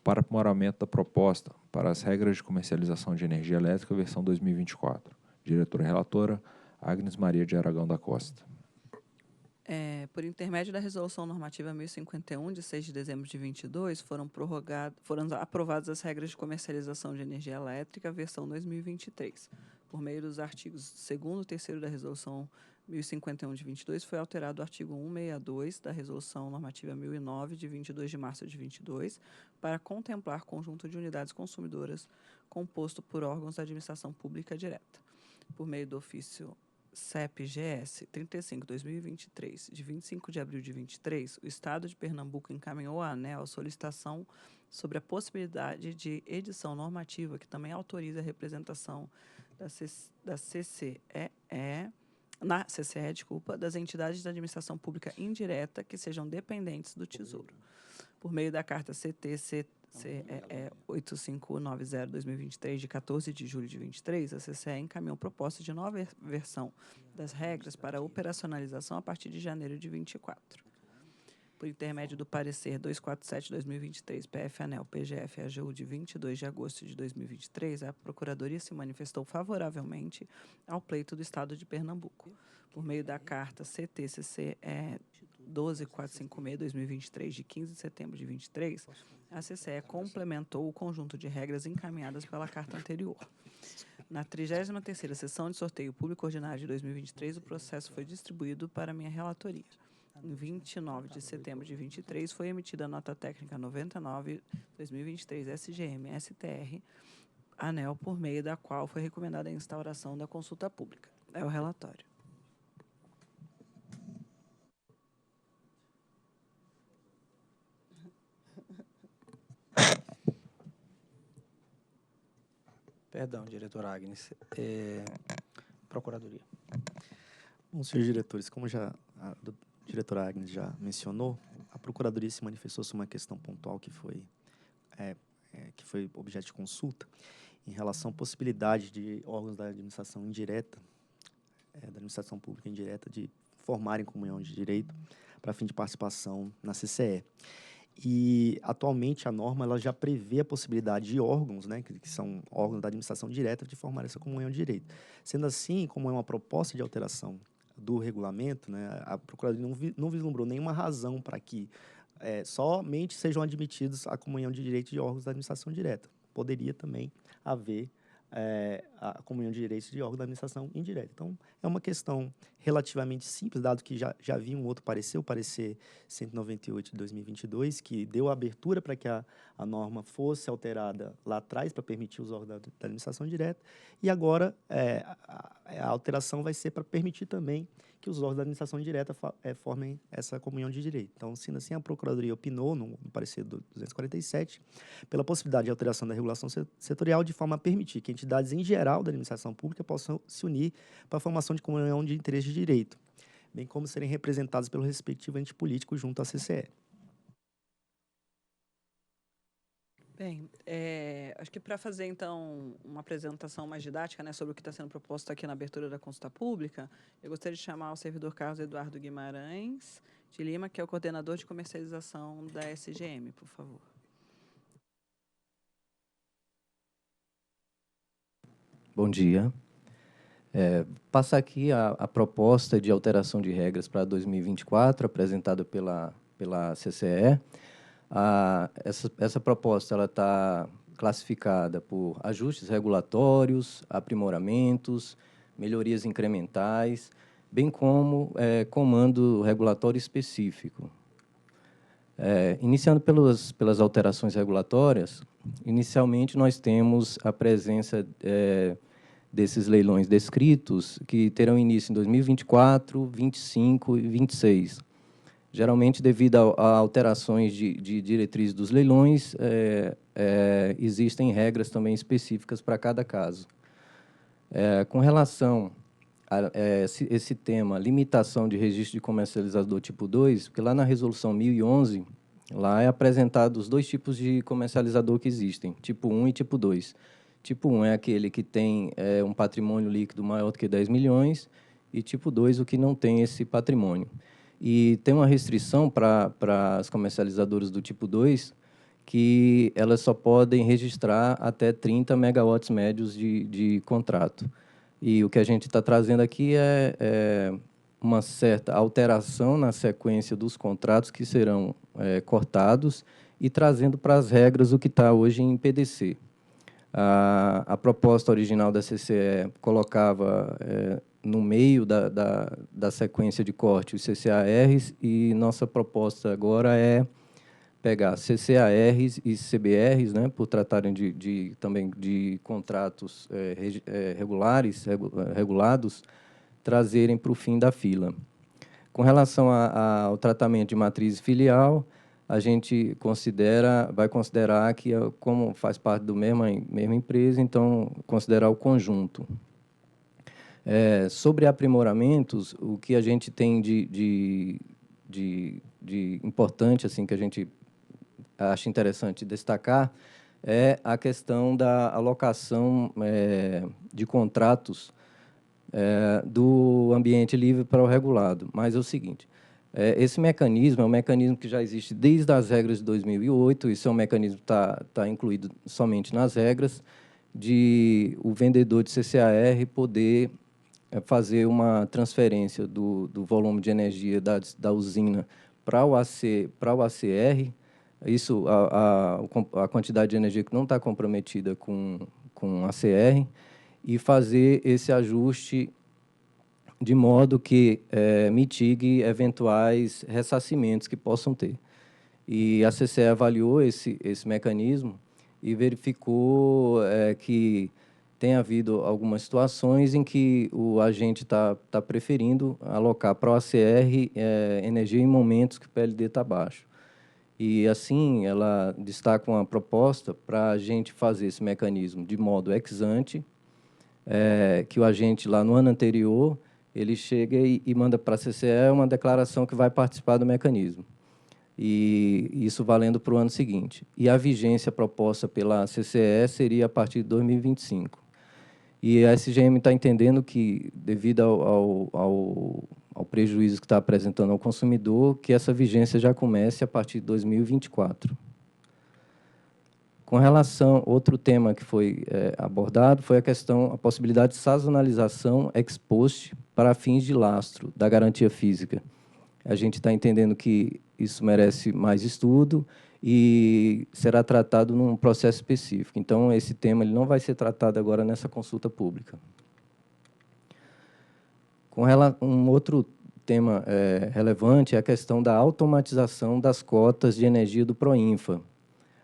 Speaker 4: para aprimoramento da proposta para as regras de comercialização de energia elétrica versão 2024. Diretora relatora, Agnes Maria de Aragão da Costa.
Speaker 2: Por intermédio da Resolução Normativa 1051, de 6 de dezembro de 22, foram aprovadas as regras de comercialização de energia elétrica, versão 2023. Por meio dos artigos 2º e 3º da Resolução 1051, de 22, foi alterado o artigo 162 da Resolução Normativa 1009, de 22 de março de 22, para contemplar conjunto de unidades consumidoras composto por órgãos da administração pública direta. Por meio do ofício CEP-GS 35/2023, de 25 de abril de 23, o Estado de Pernambuco encaminhou à ANEEL a solicitação sobre a possibilidade de edição normativa que também autoriza a representação da CCE, das entidades da administração pública indireta que sejam dependentes do Tesouro. Por meio da Carta CE 8590/2023, de 14 de julho de 23, a CCE encaminhou proposta de nova versão das regras para operacionalização a partir de janeiro de 24. Por intermédio do parecer 247/2023, PF-ANEL PGF-AGU, de 22 de agosto de 2023, a Procuradoria se manifestou favoravelmente ao pleito do Estado de Pernambuco. Por meio da Carta CT-CCE 12456/2023, de 15 de setembro de 23, a CCE complementou o conjunto de regras encaminhadas pela carta anterior. Na 33ª sessão de sorteio público ordinário de 2023, o processo foi distribuído para minha relatoria. Em 29 de setembro de 23, foi emitida a nota técnica 99/2023 SGM-STR ANEEL, por meio da qual foi recomendada a instauração da consulta pública. É o relatório.
Speaker 7: Perdão, diretora Agnes. Procuradoria.
Speaker 5: Bom, senhores diretores, como a diretora Agnes já mencionou, a Procuradoria se manifestou sobre uma questão pontual que foi objeto de consulta em relação à possibilidade de órgãos da administração indireta, da administração pública indireta, de formarem comunhão de direito para fim de participação na CCE. E, atualmente, a norma ela já prevê a possibilidade de órgãos, né, que são órgãos da administração direta, de formar essa comunhão de direito. Sendo assim, como é uma proposta de alteração do regulamento, né, a Procuradoria não vislumbrou nenhuma razão para que somente sejam admitidos a comunhão de direito de órgãos da administração direta. Poderia também haver a comunhão de direitos de órgãos da administração indireta. Então, é uma questão relativamente simples, dado que já havia um outro parecer, o parecer 198 de 2022, que deu abertura para que a norma fosse alterada lá atrás para permitir os órgãos da administração direta, e agora a alteração vai ser para permitir também que os órgãos da administração direta formem essa comunhão de direito. Então, sendo assim, a Procuradoria opinou, no parecer do 247, pela possibilidade de alteração da regulação setorial de forma a permitir que entidades em geral da administração pública possam se unir para a formação de comunhão de interesse de direito, bem como serem representados pelo respectivo ente político junto à CCE.
Speaker 2: Bem, acho que para fazer, então, uma apresentação mais didática, né, sobre o que está sendo proposto aqui na abertura da consulta pública, eu gostaria de chamar o servidor Carlos Eduardo Guimarães de Lima, que é o coordenador de comercialização da SGM, por favor.
Speaker 8: Bom dia. Passa aqui a proposta de alteração de regras para 2024, apresentada pela CCE. Essa proposta está classificada por ajustes regulatórios, aprimoramentos, melhorias incrementais, bem como comando regulatório específico. Iniciando pelas alterações regulatórias, inicialmente nós temos a presença desses leilões descritos, que terão início em 2024, 2025 e 2026. Geralmente, devido a alterações de diretrizes dos leilões, existem regras também específicas para cada caso. Com relação a esse tema, limitação de registro de comercializador tipo 2, porque lá na Resolução 1011, lá é apresentado os dois tipos de comercializador que existem, tipo 1 e tipo 2. Tipo 1 é aquele que tem um patrimônio líquido maior do que 10 milhões, e tipo 2, o que não tem esse patrimônio. E tem uma restrição para as comercializadoras do tipo 2, que elas só podem registrar até 30 megawatts médios de contrato. E o que a gente está trazendo aqui é uma certa alteração na sequência dos contratos que serão cortados e trazendo para as regras o que está hoje em PDC. A proposta original da CCE colocava no meio da sequência de corte os CCARs, e nossa proposta agora é pegar CCARs e CBRs, né, por tratarem também de contratos regulados, trazerem para o fim da fila. Com relação ao tratamento de matriz filial, a gente vai considerar que, como faz parte da mesma empresa, então, considerar o conjunto. Sobre aprimoramentos, o que a gente tem de importante, assim, que a gente acha interessante destacar, é a questão da alocação de contratos do ambiente livre para o regulado. Mas é o seguinte, esse mecanismo é um mecanismo que já existe desde as regras de 2008, isso é um mecanismo que está incluído somente nas regras, de o vendedor de CCAR poder fazer uma transferência do volume de energia da usina para o ACR, isso, a quantidade de energia que não está comprometida com ACR, e fazer esse ajuste de modo que mitigue eventuais ressarcimentos que possam ter. E a CCE avaliou esse mecanismo e verificou que tem havido algumas situações em que o agente está preferindo alocar para o ACR energia em momentos que o PLD está baixo. E, assim, ela destaca uma proposta para a gente fazer esse mecanismo de modo ex ante, que o agente, lá no ano anterior, ele chega e manda para a CCE uma declaração que vai participar do mecanismo. E isso valendo para o ano seguinte. E a vigência proposta pela CCE seria a partir de 2025. E a SGM está entendendo que, devido ao prejuízo que está apresentando ao consumidor, que essa vigência já comece a partir de 2024. Com relação, outro tema que foi abordado foi a possibilidade de sazonalização ex post para fins de lastro da garantia física. A gente está entendendo que isso merece mais estudo e será tratado num processo específico. Então, esse tema ele não vai ser tratado agora nessa consulta pública. Um outro tema relevante é a questão da automatização das cotas de energia do Proinfa.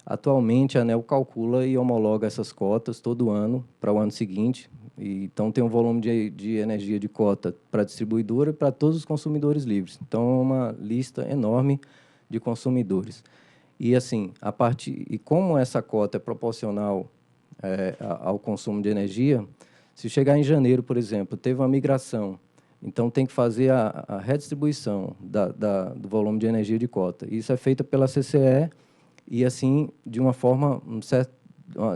Speaker 8: Atualmente, a ANEEL calcula e homologa essas cotas todo ano para o ano seguinte. Então, tem um volume de energia de cota para a distribuidora e para todos os consumidores livres. Então, é uma lista enorme de consumidores. E, assim, como essa cota é proporcional ao consumo de energia, se chegar em janeiro, por exemplo, teve uma migração, então tem que fazer a redistribuição do volume de energia de cota. Isso é feito pela CCE e, assim, de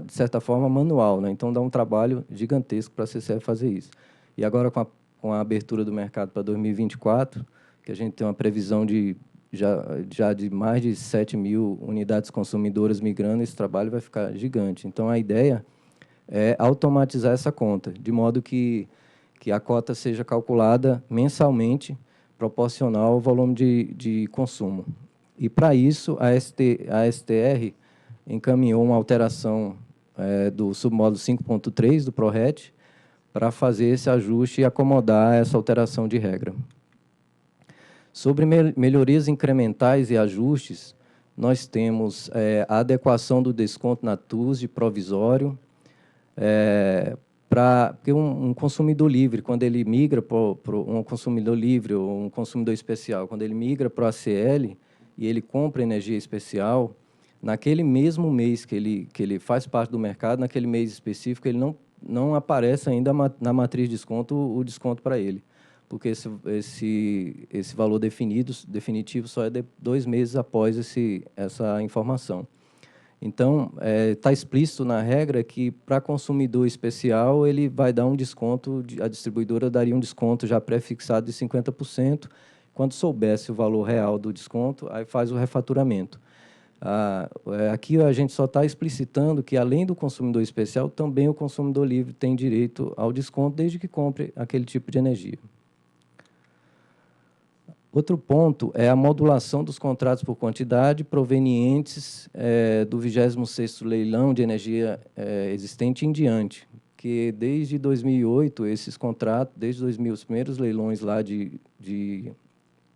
Speaker 8: certa forma, manual, né? Então, dá um trabalho gigantesco para a CCE fazer isso. E agora, com a abertura do mercado para 2024, que a gente tem uma previsão já de mais de 7 mil unidades consumidoras migrando, esse trabalho vai ficar gigante. Então, a ideia é automatizar essa conta, de modo que a cota seja calculada mensalmente, proporcional ao volume de consumo. E, para isso, a STR encaminhou uma alteração do submódulo 5.3 do PRORET para fazer esse ajuste e acomodar essa alteração de regra. Sobre melhorias incrementais e ajustes, nós temos a adequação do desconto na TUSD provisório, porque um consumidor livre, quando ele migra para um consumidor livre ou um consumidor especial, quando ele migra para o ACL e ele compra energia especial, naquele mesmo mês que ele faz parte do mercado, naquele mês específico, ele não aparece ainda na matriz de desconto o desconto para ele, porque esse valor definitivo só é 2 meses após essa informação. Então, está explícito na regra que, para consumidor especial, ele vai dar um desconto, a distribuidora daria um desconto já pré-fixado de 50%. Quando soubesse o valor real do desconto, aí faz o refaturamento. Aqui a gente só está explicitando que, além do consumidor especial, também o consumidor livre tem direito ao desconto, desde que compre aquele tipo de energia. Outro ponto é a modulação dos contratos por quantidade provenientes do 26º leilão de energia existente em diante, que desde 2008, esses contratos, desde 2000, os primeiros leilões lá de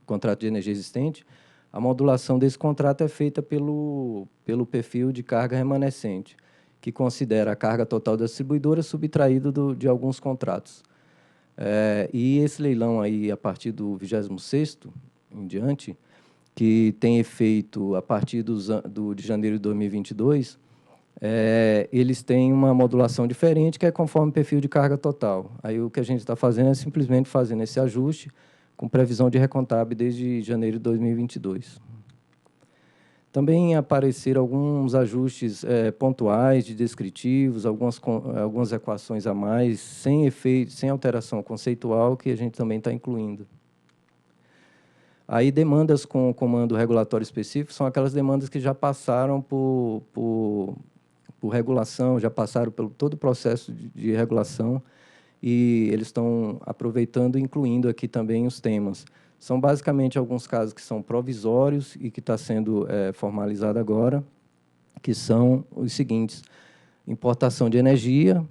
Speaker 8: contrato de energia existente, a modulação desse contrato é feita pelo perfil de carga remanescente, que considera a carga total da distribuidora subtraído de alguns contratos. E esse leilão aí, a partir do 26º em diante, que tem efeito a partir de janeiro de 2022, eles têm uma modulação diferente, que é conforme o perfil de carga total. Aí o que a gente está fazendo é simplesmente fazendo esse ajuste com previsão de recontable desde janeiro de 2022. Também apareceram alguns ajustes pontuais de descritivos, algumas equações a mais, sem efeito, sem alteração conceitual, que a gente também está incluindo. Aí, demandas com comando regulatório específico são aquelas demandas que já passaram por regulação, já passaram pelo todo o processo de regulação, e eles estão aproveitando e incluindo aqui também os temas. São basicamente alguns casos que são provisórios e que está sendo formalizado agora, que são os seguintes: importação de energia,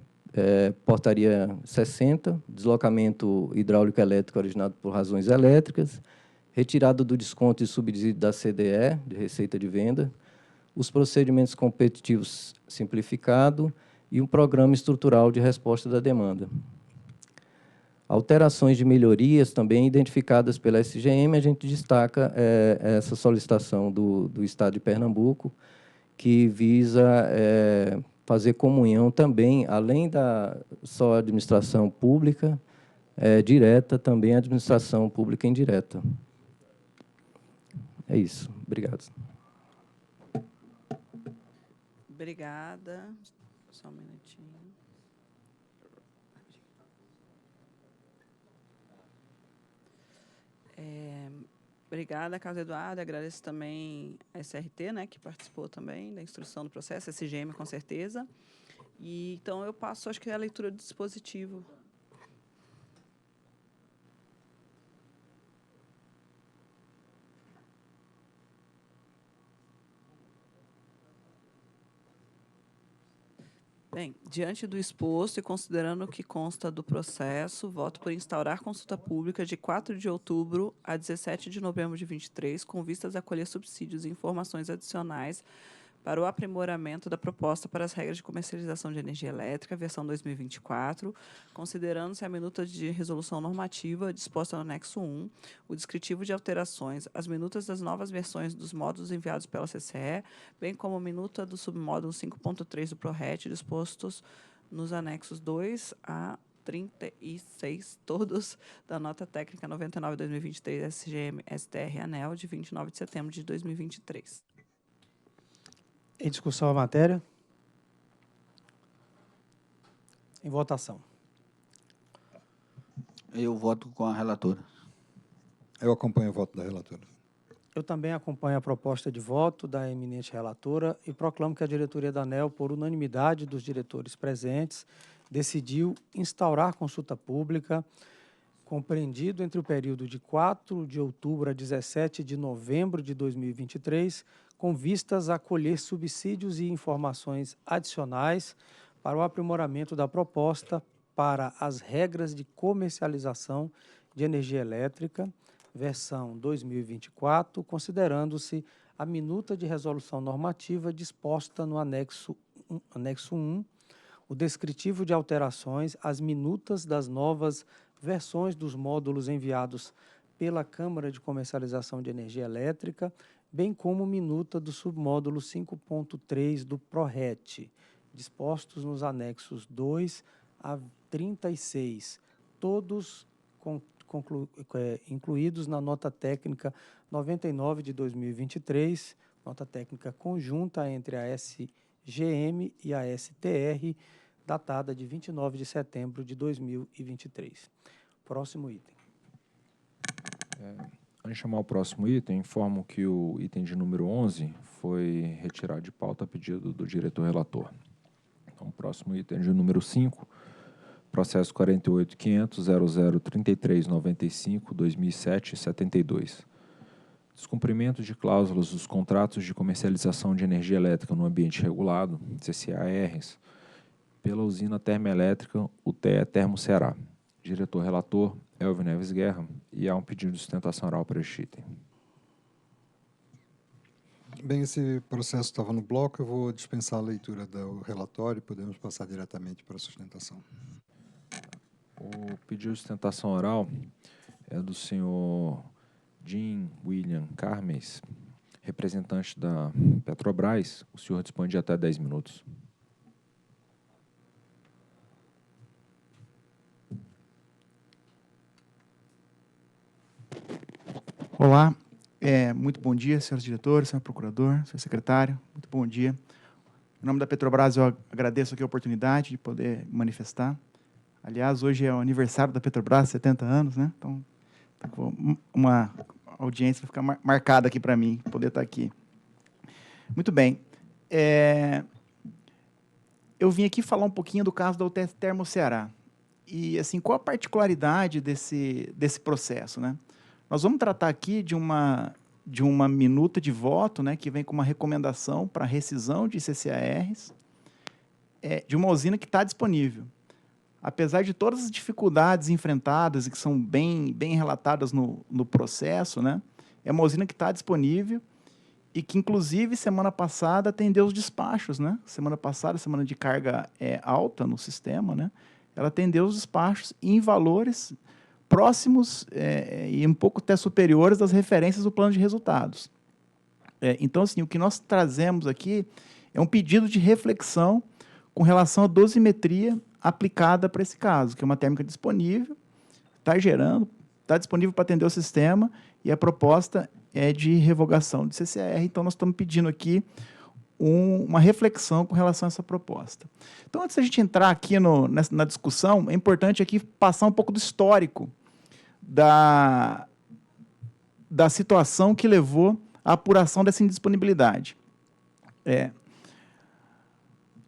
Speaker 8: portaria 60, deslocamento hidráulico elétrico originado por razões elétricas, retirada do desconto e subsídio da CDE, de receita de venda, os procedimentos competitivos simplificado e um programa estrutural de resposta da demanda. Alterações de melhorias também identificadas pela SGM, a gente destaca essa solicitação do Estado de Pernambuco, que visa fazer comunhão também, além da só administração pública direta, também a administração pública indireta. É isso. Obrigado.
Speaker 2: Obrigada. Só um minutinho. Obrigada, Carlos Eduardo. Agradeço também a SRT, né, que participou também da instrução do processo, a SGM, com certeza. E, então, eu passo, acho que, a leitura do dispositivo. Bem, diante do exposto e considerando o que consta do processo, voto por instaurar consulta pública de 4 de outubro a 17 de novembro de 23, com vistas a colher subsídios e informações adicionais para o aprimoramento da proposta para as regras de comercialização de energia elétrica, versão 2024, considerando-se a minuta de resolução normativa disposta no anexo 1, o descritivo de alterações, as minutas das novas versões dos módulos enviados pela CCE, bem como a minuta do submódulo 5.3 do PRORET, dispostos nos anexos 2 a 36, todos da nota técnica 99/2023 SGM STR ANEEL, de 29 de setembro de 2023.
Speaker 7: Em discussão a matéria? Em votação.
Speaker 3: Eu voto com a relatora.
Speaker 1: Eu acompanho o voto da relatora.
Speaker 7: Eu também acompanho a proposta de voto da eminente relatora e proclamo que a diretoria da ANEEL, por unanimidade dos diretores presentes, decidiu instaurar consulta pública, compreendido entre o período de 4 de outubro a 17 de novembro de 2023, com vistas a colher subsídios e informações adicionais para o aprimoramento da proposta para as regras de comercialização de energia elétrica, versão 2024, considerando-se a minuta de resolução normativa disposta no anexo 1, o descritivo de alterações, as minutas das novas versões dos módulos enviados pela Câmara de Comercialização de Energia Elétrica, bem como minuta do submódulo 5.3 do PRORET, dispostos nos anexos 2 a 36, todos incluídos na nota técnica 99 de 2023, nota técnica conjunta entre a SGM e a STR, datada de 29 de setembro de 2023. Próximo item.
Speaker 4: Antes de chamar o próximo item, informo que o item de número 11 foi retirado de pauta a pedido do diretor relator. Então, o próximo item de número 5, processo 48.500.003395.2007.72. Descumprimento de cláusulas dos contratos de comercialização de energia elétrica no ambiente regulado, CCARs, pela usina termoelétrica UTE Termo Ceará. Diretor relator, Elvio Neves Guerra, e há um pedido de sustentação oral para este item.
Speaker 1: Bem, esse processo estava no bloco, eu vou dispensar a leitura do relatório e podemos passar diretamente para a sustentação.
Speaker 4: O pedido de sustentação oral é do senhor Jim William Carmes, representante da Petrobras. O senhor dispõe de até 10 minutos.
Speaker 9: Olá, muito bom dia, senhores diretores, senhor procurador, senhor secretário, muito bom dia. Em nome da Petrobras, eu agradeço aqui a oportunidade de poder manifestar. Aliás, hoje é o aniversário da Petrobras, 70 anos, né? Então, uma audiência vai ficar marcada aqui para mim, poder estar aqui. Muito bem. Eu vim aqui falar um pouquinho do caso da UTE Termo Ceará. E, assim, qual a particularidade desse processo, né? Nós vamos tratar aqui de uma minuta de voto, né, que vem com uma recomendação para rescisão de CCARs de uma usina que está disponível. Apesar de todas as dificuldades enfrentadas e que são bem relatadas no processo, né, é uma usina que está disponível e que, inclusive, semana passada atendeu os despachos. Né? Semana passada, semana de carga alta no sistema, né, ela atendeu os despachos em valores próximos e um pouco até superiores das referências do plano de resultados. Então, assim, o que nós trazemos aqui é um pedido de reflexão com relação à dosimetria aplicada para esse caso, que é uma térmica disponível, está gerando, está disponível para atender o sistema e a proposta é de revogação de CCAR. Então, nós estamos pedindo aqui uma reflexão com relação a essa proposta. Então, antes da gente entrar aqui na discussão, é importante aqui passar um pouco do histórico da situação que levou à apuração dessa indisponibilidade.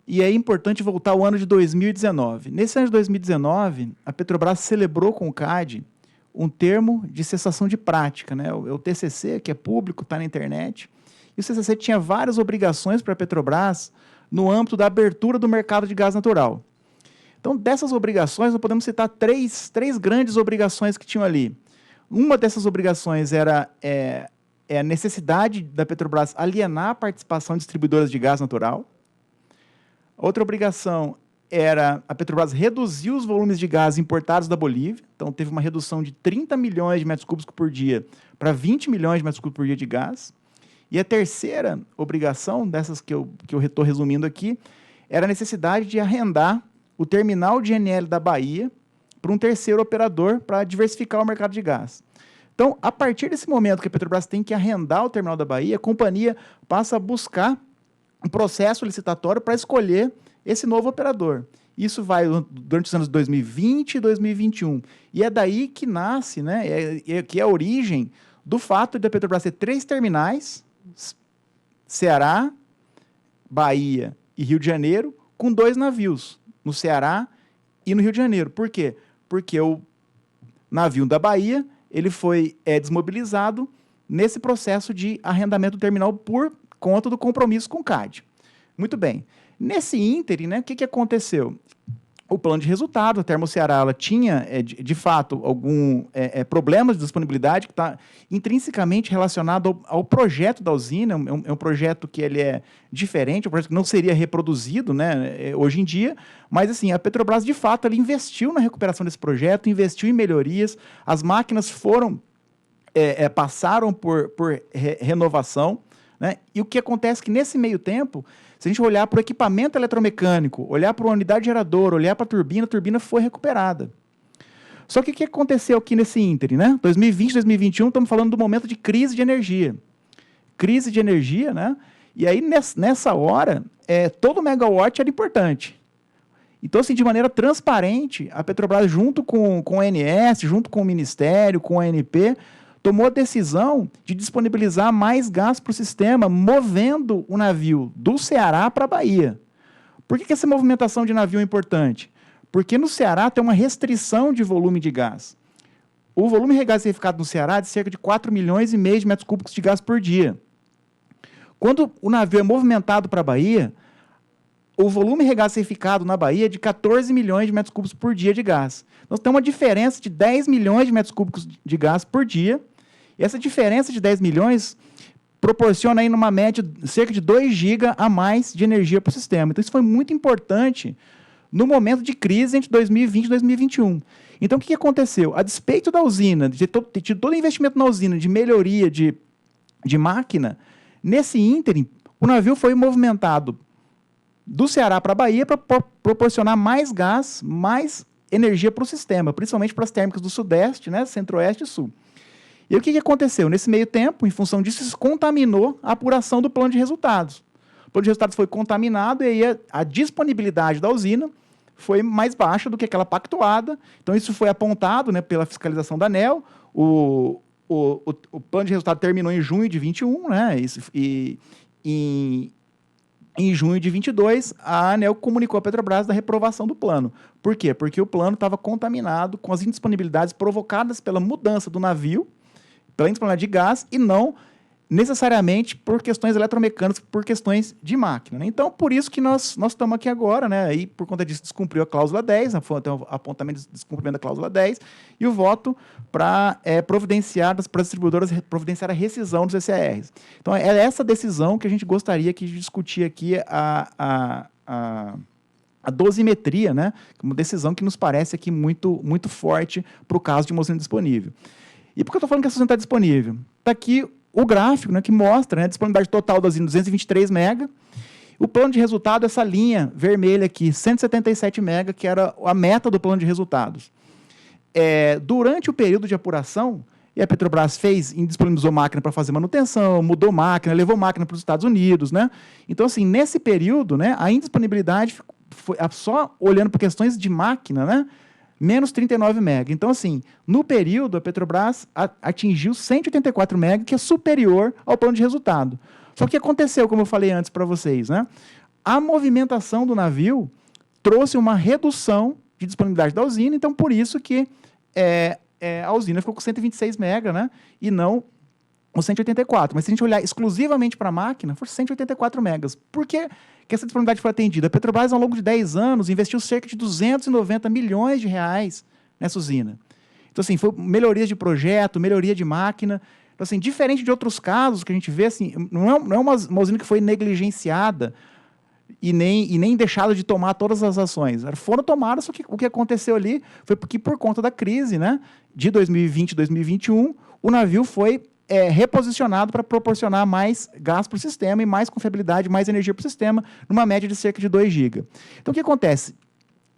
Speaker 9: E é importante voltar ao ano de 2019. Nesse ano de 2019, a Petrobras celebrou com o CAD um termo de cessação de prática, né? O TCC, que é público, está na internet. E o TCC tinha várias obrigações para a Petrobras no âmbito da abertura do mercado de gás natural. Então, dessas obrigações, nós podemos citar três grandes obrigações que tinham ali. Uma dessas obrigações era a necessidade da Petrobras alienar a participação de distribuidoras de gás natural. Outra obrigação era a Petrobras reduzir os volumes de gás importados da Bolívia. Então, teve uma redução de 30 milhões de metros cúbicos por dia para 20 milhões de metros cúbicos por dia de gás. E a terceira obrigação, dessas que eu estou resumindo aqui, era a necessidade de arrendar o terminal de GNL da Bahia para um terceiro operador para diversificar o mercado de gás. Então, a partir desse momento que a Petrobras tem que arrendar o terminal da Bahia, a companhia passa a buscar um processo licitatório para escolher esse novo operador. Isso vai durante os anos 2020 e 2021. E é daí que nasce, né, que é a origem do fato de a Petrobras ter 3 terminais, Ceará, Bahia e Rio de Janeiro, com 2 navios, no Ceará e no Rio de Janeiro. Por quê? Porque o navio da Bahia ele foi desmobilizado nesse processo de arrendamento do terminal por conta do compromisso com o CAD. Muito bem. Nesse ínterim, né, o que aconteceu? O plano de resultado, a Termo Ceará, ela tinha, de fato, algum problemas de disponibilidade que está intrinsecamente relacionado ao projeto da usina. É um projeto que ele é diferente, um projeto que não seria reproduzido, né, hoje em dia, mas assim, a Petrobras, de fato, ela investiu na recuperação desse projeto, investiu em melhorias, as máquinas passaram por renovação, né, e o que acontece é que, nesse meio tempo, se a gente olhar para o equipamento eletromecânico, olhar para a unidade geradora, olhar para a turbina foi recuperada. Só que o que aconteceu aqui nesse ínterim, né? 2020, 2021, estamos falando do momento de crise de energia. crise de energia, né? E aí, nessa hora, todo megawatt era importante. Então, assim, de maneira transparente, a Petrobras, junto com o ONS, junto com o Ministério, com a ANP, tomou a decisão de disponibilizar mais gás para o sistema, movendo o navio do Ceará para a Bahia. Por que essa movimentação de navio é importante? Porque no Ceará tem uma restrição de volume de gás. O volume regasificado no Ceará é de cerca de 4,5 milhões de metros cúbicos de gás por dia. Quando o navio é movimentado para a Bahia, o volume regasificado na Bahia é de 14 milhões de metros cúbicos por dia de gás. Nós temos uma diferença de 10 milhões de metros cúbicos de gás por dia. E essa diferença de 10 milhões proporciona aí numa média cerca de 2 GB a mais de energia para o sistema. Então, isso foi muito importante no momento de crise entre 2020 e 2021. Então, o que aconteceu? A despeito da usina, de ter tido todo o investimento na usina, de melhoria de máquina, nesse ínterim, o navio foi movimentado do Ceará para a Bahia para proporcionar mais gás, mais energia para o sistema, principalmente para as térmicas do Sudeste, né, Centro-Oeste e Sul. E o que aconteceu? Nesse meio tempo, em função disso, isso contaminou a apuração do plano de resultados. O plano de resultados foi contaminado e aí a disponibilidade da usina foi mais baixa do que aquela pactuada. Então, isso foi apontado, né, pela fiscalização da ANEEL. O plano de resultado terminou em junho de 21, né, e em junho de 22, a ANEEL comunicou à Petrobras da reprovação do plano. Por quê? Porque o plano estava contaminado com as indisponibilidades provocadas pela mudança do navio, pela indisponibilidade de gás, e não necessariamente por questões eletromecânicas, por questões de máquina, né? Então, por isso que nós estamos aqui agora, né? Aí, por conta disso, descumpriu a cláusula 10, foi o apontamento de descumprimento da cláusula 10, e o voto para providenciar, para as distribuidoras providenciar a rescisão dos CCRs. Então, é essa decisão que a gente gostaria de discutir aqui, a dosimetria, né? Uma decisão que nos parece aqui muito, muito forte para o caso de uma usina disponível. E por que eu estou falando que essa usina está disponível? Está aqui o gráfico, né, que mostra, né, a disponibilidade total da usina, 223 MB. O plano de resultado, essa linha vermelha aqui, 177 MB, que era a meta do plano de resultados. Durante o período de apuração, e a Petrobras disponibilizou máquina para fazer manutenção, mudou máquina, levou máquina para os Estados Unidos, né? Então, assim, nesse período, né, a indisponibilidade foi só olhando por questões de máquina, né, menos 39 MB. Então, assim, no período, a Petrobras atingiu 184 MB, que é superior ao plano de resultado. Só que o que aconteceu, como eu falei antes para vocês, né? A movimentação do navio trouxe uma redução de disponibilidade da usina, então, por isso que a usina ficou com 126 MB, né? E não com 184. Mas se a gente olhar exclusivamente para a máquina, foram 184 megas. Por que essa disponibilidade foi atendida? A Petrobras, ao longo de 10 anos, investiu cerca de 290 milhões de reais nessa usina. Então, assim, foi melhoria de projeto, melhoria de máquina. Então, assim, diferente de outros casos que a gente vê, assim, não é uma usina que foi negligenciada e nem deixada de tomar todas as ações. Foram tomadas, só que o que aconteceu ali foi porque, por conta da crise, né, de 2020 e 2021, o navio foi reposicionado para proporcionar mais gás para o sistema e mais confiabilidade, mais energia para o sistema, numa média de cerca de 2 GB. Então, o que acontece?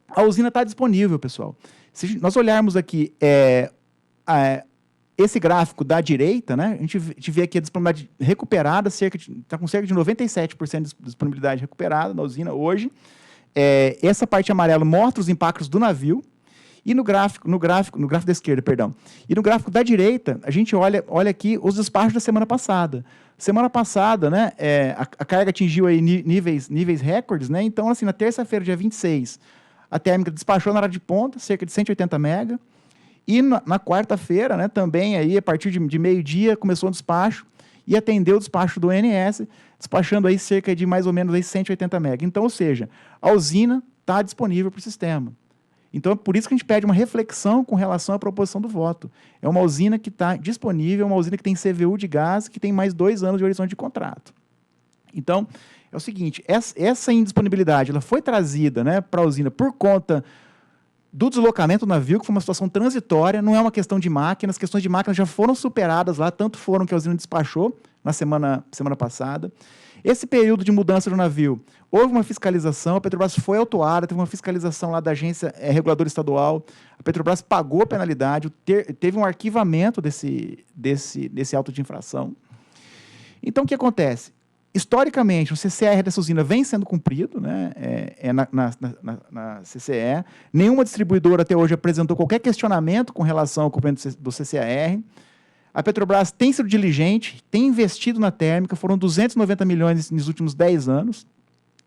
Speaker 9: A usina está disponível, pessoal. Se nós olharmos aqui esse gráfico da direita, né, a gente vê aqui a disponibilidade recuperada, está com cerca de 97% de disponibilidade recuperada na usina hoje. Essa parte amarela mostra os impactos do navio. E no gráfico da esquerda, perdão. E no gráfico da direita, a gente olha aqui os despachos da semana passada. Semana passada, né, a carga atingiu aí níveis recordes, né? Então, assim, na terça-feira, dia 26, a térmica despachou na hora de ponta, cerca de 180 MB. E na quarta-feira, né, também, aí, a partir de meio-dia, começou o despacho e atendeu o despacho do ONS, despachando aí cerca de mais ou menos aí 180 MB. Então, ou seja, a usina está disponível para o sistema. Então, é por isso que a gente pede uma reflexão com relação à proposição do voto. É uma usina que está disponível, uma usina que tem CVU de gás, que tem mais 2 anos de horizonte de contrato. Então, é o seguinte, essa indisponibilidade ela foi trazida, né, para a usina por conta do deslocamento do navio, que foi uma situação transitória, não é uma questão de máquina, as questões de máquina já foram superadas lá, tanto foram que a usina despachou na semana passada. Esse período de mudança do navio, houve uma fiscalização, a Petrobras foi autuada, teve uma fiscalização lá da agência reguladora estadual, a Petrobras pagou a penalidade, teve um arquivamento desse auto de infração. Então, o que acontece? Historicamente, o CCR dessa usina vem sendo cumprido, né? Na CCE. Nenhuma distribuidora até hoje apresentou qualquer questionamento com relação ao cumprimento do CCAR. A Petrobras tem sido diligente, tem investido na térmica, foram 290 milhões nos últimos 10 anos.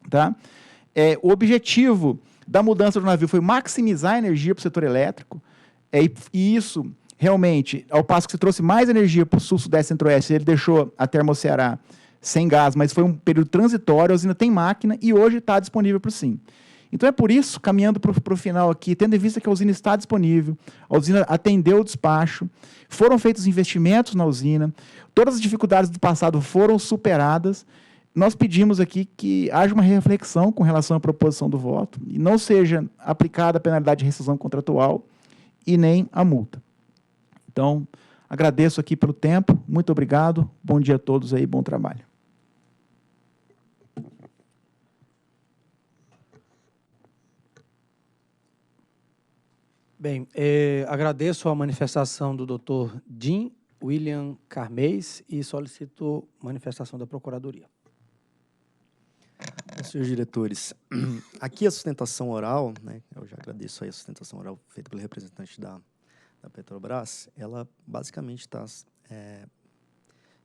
Speaker 9: Tá? O objetivo da mudança do navio foi maximizar a energia para o setor elétrico, e isso, realmente, ao passo que se trouxe mais energia para o sul, sudeste, centro-oeste, ele deixou a Termoceará sem gás, mas foi um período transitório, a usina tem máquina e hoje está disponível para o SIM. Então, é por isso, caminhando para o final aqui, tendo em vista que a usina está disponível, a usina atendeu o despacho, foram feitos investimentos na usina, todas as dificuldades do passado foram superadas, nós pedimos aqui que haja uma reflexão com relação à proposição do voto e não seja aplicada a penalidade de rescisão contratual e nem a multa. Então, agradeço aqui pelo tempo, muito obrigado, bom dia a todos aí, bom trabalho.
Speaker 7: Bem, agradeço a manifestação do Dr. Jim William Carmês e solicito manifestação da Procuradoria.
Speaker 5: Senhores diretores, aqui a sustentação oral, né, eu já agradeço aí a sustentação oral feita pelo representante da Petrobras, ela basicamente está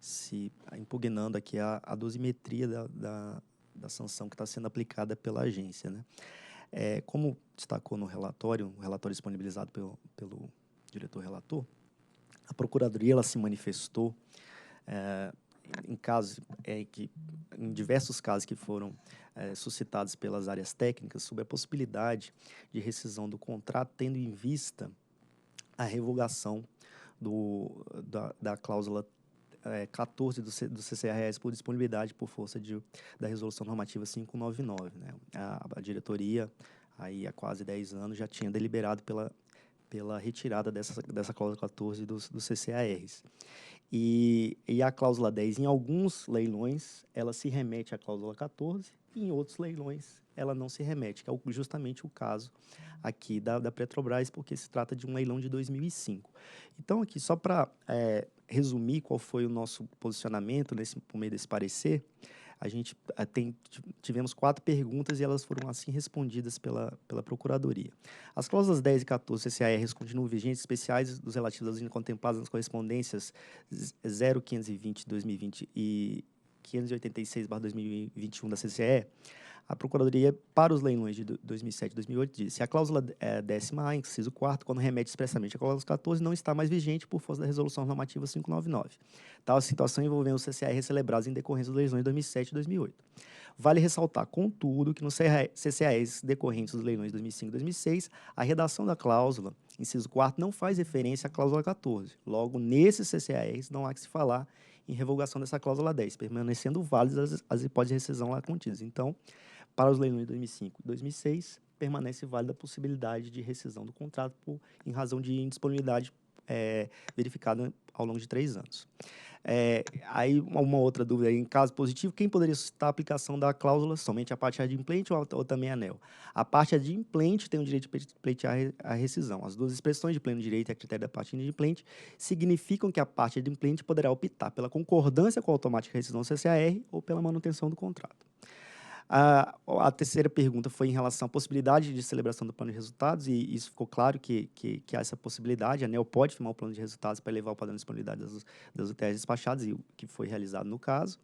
Speaker 5: se impugnando aqui a dosimetria da sanção que está sendo aplicada pela agência, né? Como destacou no relatório, o relatório disponibilizado pelo diretor relator, a Procuradoria ela se manifestou em diversos casos que foram suscitados pelas áreas técnicas sobre a possibilidade de rescisão do contrato, tendo em vista a revogação da cláusula 14 do CCRS por disponibilidade por força da Resolução Normativa 599. Né? A diretoria, aí há quase 10 anos, já tinha deliberado pela retirada dessa cláusula 14 dos CCARs. E a cláusula 10, em alguns leilões, ela se remete à cláusula 14, e em outros leilões ela não se remete, que é justamente o caso aqui da Petrobras, porque se trata de um leilão de 2005. Então, aqui, só para resumir qual foi o nosso posicionamento por meio desse parecer, a gente tivemos 4 perguntas e elas foram assim respondidas pela Procuradoria. As cláusulas 10 e 14 CCARs continuam vigentes, especiais dos relativos às usinas contempladas nas correspondências 0520/2020 e 586/2021 da CCE. A Procuradoria, para os leilões de 2007 e 2008, disse: a cláusula 10ª, inciso 4º, quando remete expressamente à cláusula 14, não está mais vigente por força da Resolução Normativa 599. Tal situação envolvendo os CCARs celebrados em decorrência dos leilões de 2007 e 2008. Vale ressaltar, contudo, que nos CCARs decorrentes dos leilões de 2005 e 2006, a redação da cláusula, inciso 4º, não faz referência à cláusula 14. Logo, nesses CCARs, não há que se falar em revogação dessa cláusula 10, permanecendo válidas as hipóteses de rescisão lá contidas. Então, para os leilões de 2005 e 2006, permanece válida a possibilidade de rescisão do contrato em razão de indisponibilidade verificada ao longo de 3 anos. Aí, uma outra dúvida, em caso positivo, quem poderia suscitar a aplicação da cláusula? Somente a parte adimplente ou também a ANEEL? A parte adimplente tem o direito de pleitear a rescisão. As duas expressões de pleno direito e a critério da parte inadimplente significam que a parte adimplente poderá optar pela concordância com a automática rescisão do CCAR ou pela manutenção do contrato. A terceira pergunta foi em relação à possibilidade de celebração do plano de resultados, e isso ficou claro que há essa possibilidade. A ANEEL pode firmar o plano de resultados para elevar o padrão de disponibilidade das UTRs despachadas, e o que foi realizado no caso,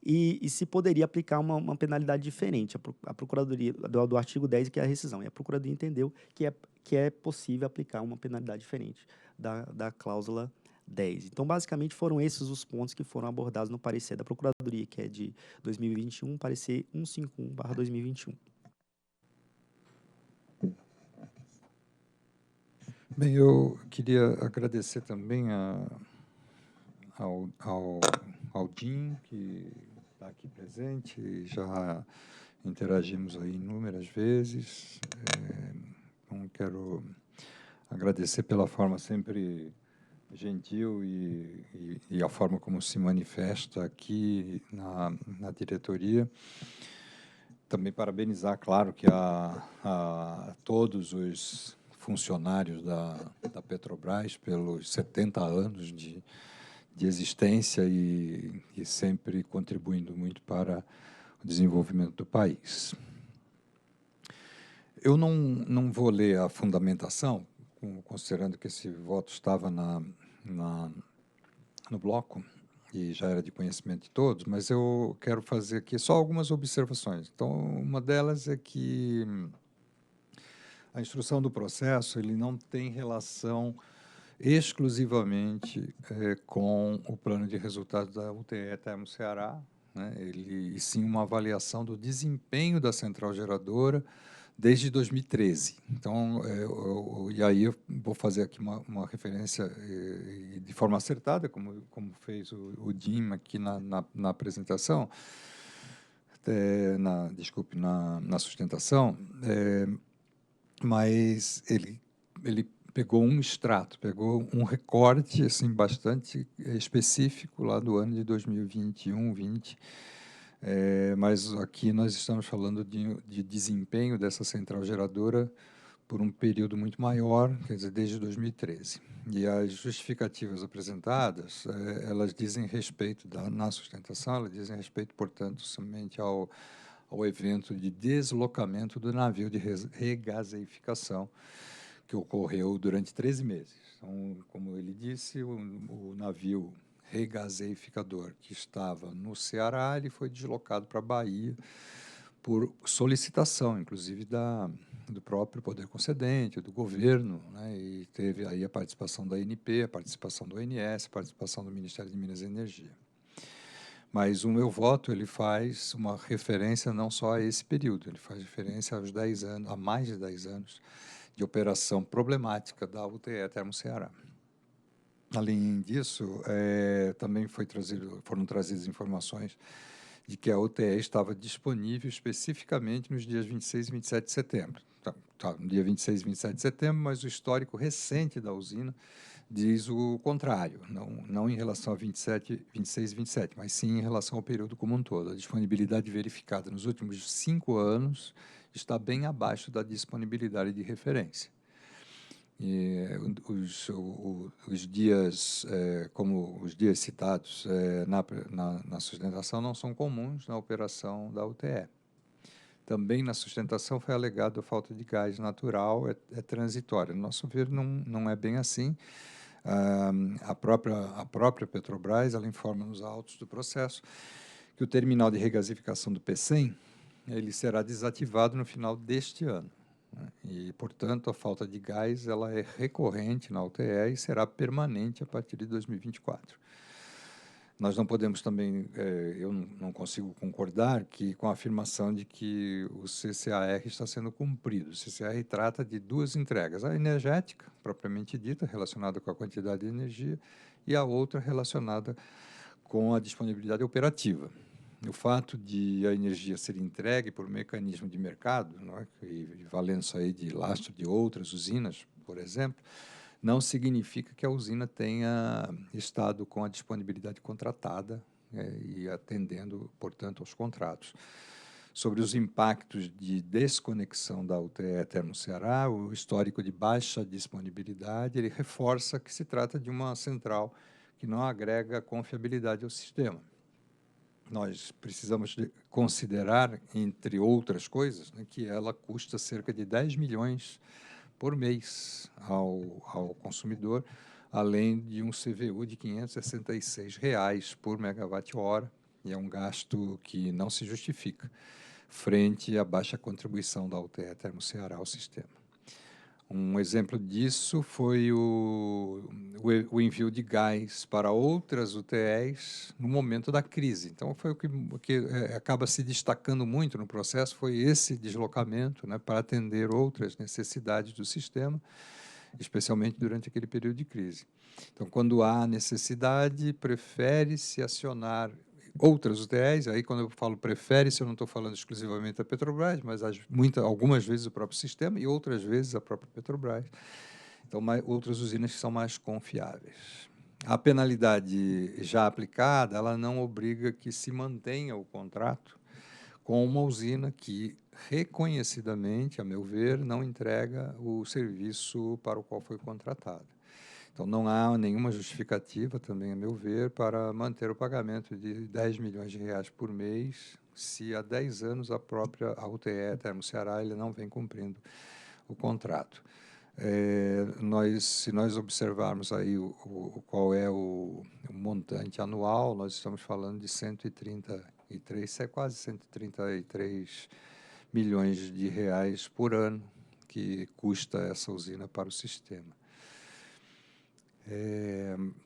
Speaker 5: e se poderia aplicar uma penalidade diferente. A Procuradoria, do artigo 10, que é a rescisão, e a Procuradoria entendeu que é possível aplicar uma penalidade diferente da cláusula 10. Então, basicamente, foram esses os pontos que foram abordados no parecer da Procuradoria, que é de 2021, parecer 151/2021.
Speaker 1: Bem, eu queria agradecer também ao Jim, que está aqui presente, já interagimos aí inúmeras vezes. Então, quero agradecer pela forma sempre gentil e a forma como se manifesta aqui na diretoria. Também parabenizar, claro, que a todos os funcionários da Petrobras pelos 70 anos de de existência e sempre contribuindo muito para o desenvolvimento do país. Eu não vou ler a fundamentação, considerando que esse voto estava no bloco e já era de conhecimento de todos, mas eu quero fazer aqui só algumas observações. Então, uma delas é que a instrução do processo ele não tem relação exclusivamente com o plano de resultados da UTE Termoceará, né? E sim uma avaliação do desempenho da central geradora desde 2013. Então, e aí eu vou fazer aqui uma referência de forma acertada, como fez o Dim aqui na apresentação, na sustentação, mas ele pegou um extrato, pegou um recorte assim, bastante específico lá do ano de 2021-20, mas aqui nós estamos falando de desempenho dessa central geradora por um período muito maior, quer dizer, desde 2013. E as justificativas apresentadas, elas dizem respeito, na sustentação, elas dizem respeito, portanto, somente ao evento de deslocamento do navio de regaseificação, que ocorreu durante 13 meses. Então, como ele disse, o navio regaseificador que estava no Ceará, ele foi deslocado para a Bahia por solicitação, inclusive do próprio poder concedente, do governo, né? E teve aí a participação da ANP, a participação do ONS, a participação do Ministério de Minas e Energia. Mas o meu voto ele faz uma referência não só a esse período, ele faz referência aos 10 anos, a mais de 10 anos de operação problemática da UTE Termoceará. Além disso, também foram trazidas informações de que a UTE estava disponível especificamente nos dias 26 e 27 de setembro. No dia 26 e 27 de setembro, mas o histórico recente da usina diz o contrário, não em relação a 26 e 27, mas sim em relação ao período como um todo. A disponibilidade verificada nos últimos 5 anos está bem abaixo da disponibilidade de referência. E os dias, como os dias citados na sustentação, não são comuns na operação da UTE. Também na sustentação foi alegado a falta de gás natural, é transitória. No nosso ver, não é bem assim. A própria Petrobras, ela informa nos autos do processo que o terminal de regasificação do PECEM ele será desativado no final deste ano. E, portanto, a falta de gás ela é recorrente na UTE e será permanente a partir de 2024. Nós não podemos também, eu não consigo concordar com a afirmação de que o CCAR está sendo cumprido. O CCAR trata de 2 entregas, a energética, propriamente dita, relacionada com a quantidade de energia, e a outra relacionada com a disponibilidade operativa. O fato de a energia ser entregue por mecanismo de mercado, não é? E valendo-se aí de lastro de outras usinas, por exemplo, não significa que a usina tenha estado com a disponibilidade contratada e atendendo, portanto, aos contratos. Sobre os impactos de desconexão da UTE Termoceará, o histórico de baixa disponibilidade, ele reforça que se trata de uma central que não agrega confiabilidade ao sistema. Nós precisamos considerar, entre outras coisas, né, que ela custa cerca de 10 milhões por mês ao consumidor, além de um CVU de R$ 566 por megawatt-hora, e é um gasto que não se justifica, frente à baixa contribuição da UTE Termoceará ao sistema. Um exemplo disso foi o envio de gás para outras UTEs no momento da crise. Então, foi o que acaba se destacando muito no processo, foi esse deslocamento, né, para atender outras necessidades do sistema, especialmente durante aquele período de crise. Então, quando há necessidade, prefere-se acionar outras UTEs, aí quando eu falo prefere-se, eu não estou falando exclusivamente da Petrobras, mas algumas vezes o próprio sistema e outras vezes a própria Petrobras. Então, outras usinas que são mais confiáveis. A penalidade já aplicada, ela não obriga que se mantenha o contrato com uma usina que, reconhecidamente, a meu ver, não entrega o serviço para o qual foi contratada. Então, não há nenhuma justificativa, também, a meu ver, para manter o pagamento de 10 milhões de reais por mês, se há 10 anos a própria UTE Termoceará ele não vem cumprindo o contrato. Se nós observarmos aí qual é o montante anual, nós estamos falando de 133, quase 133 milhões de reais por ano que custa essa usina para o sistema.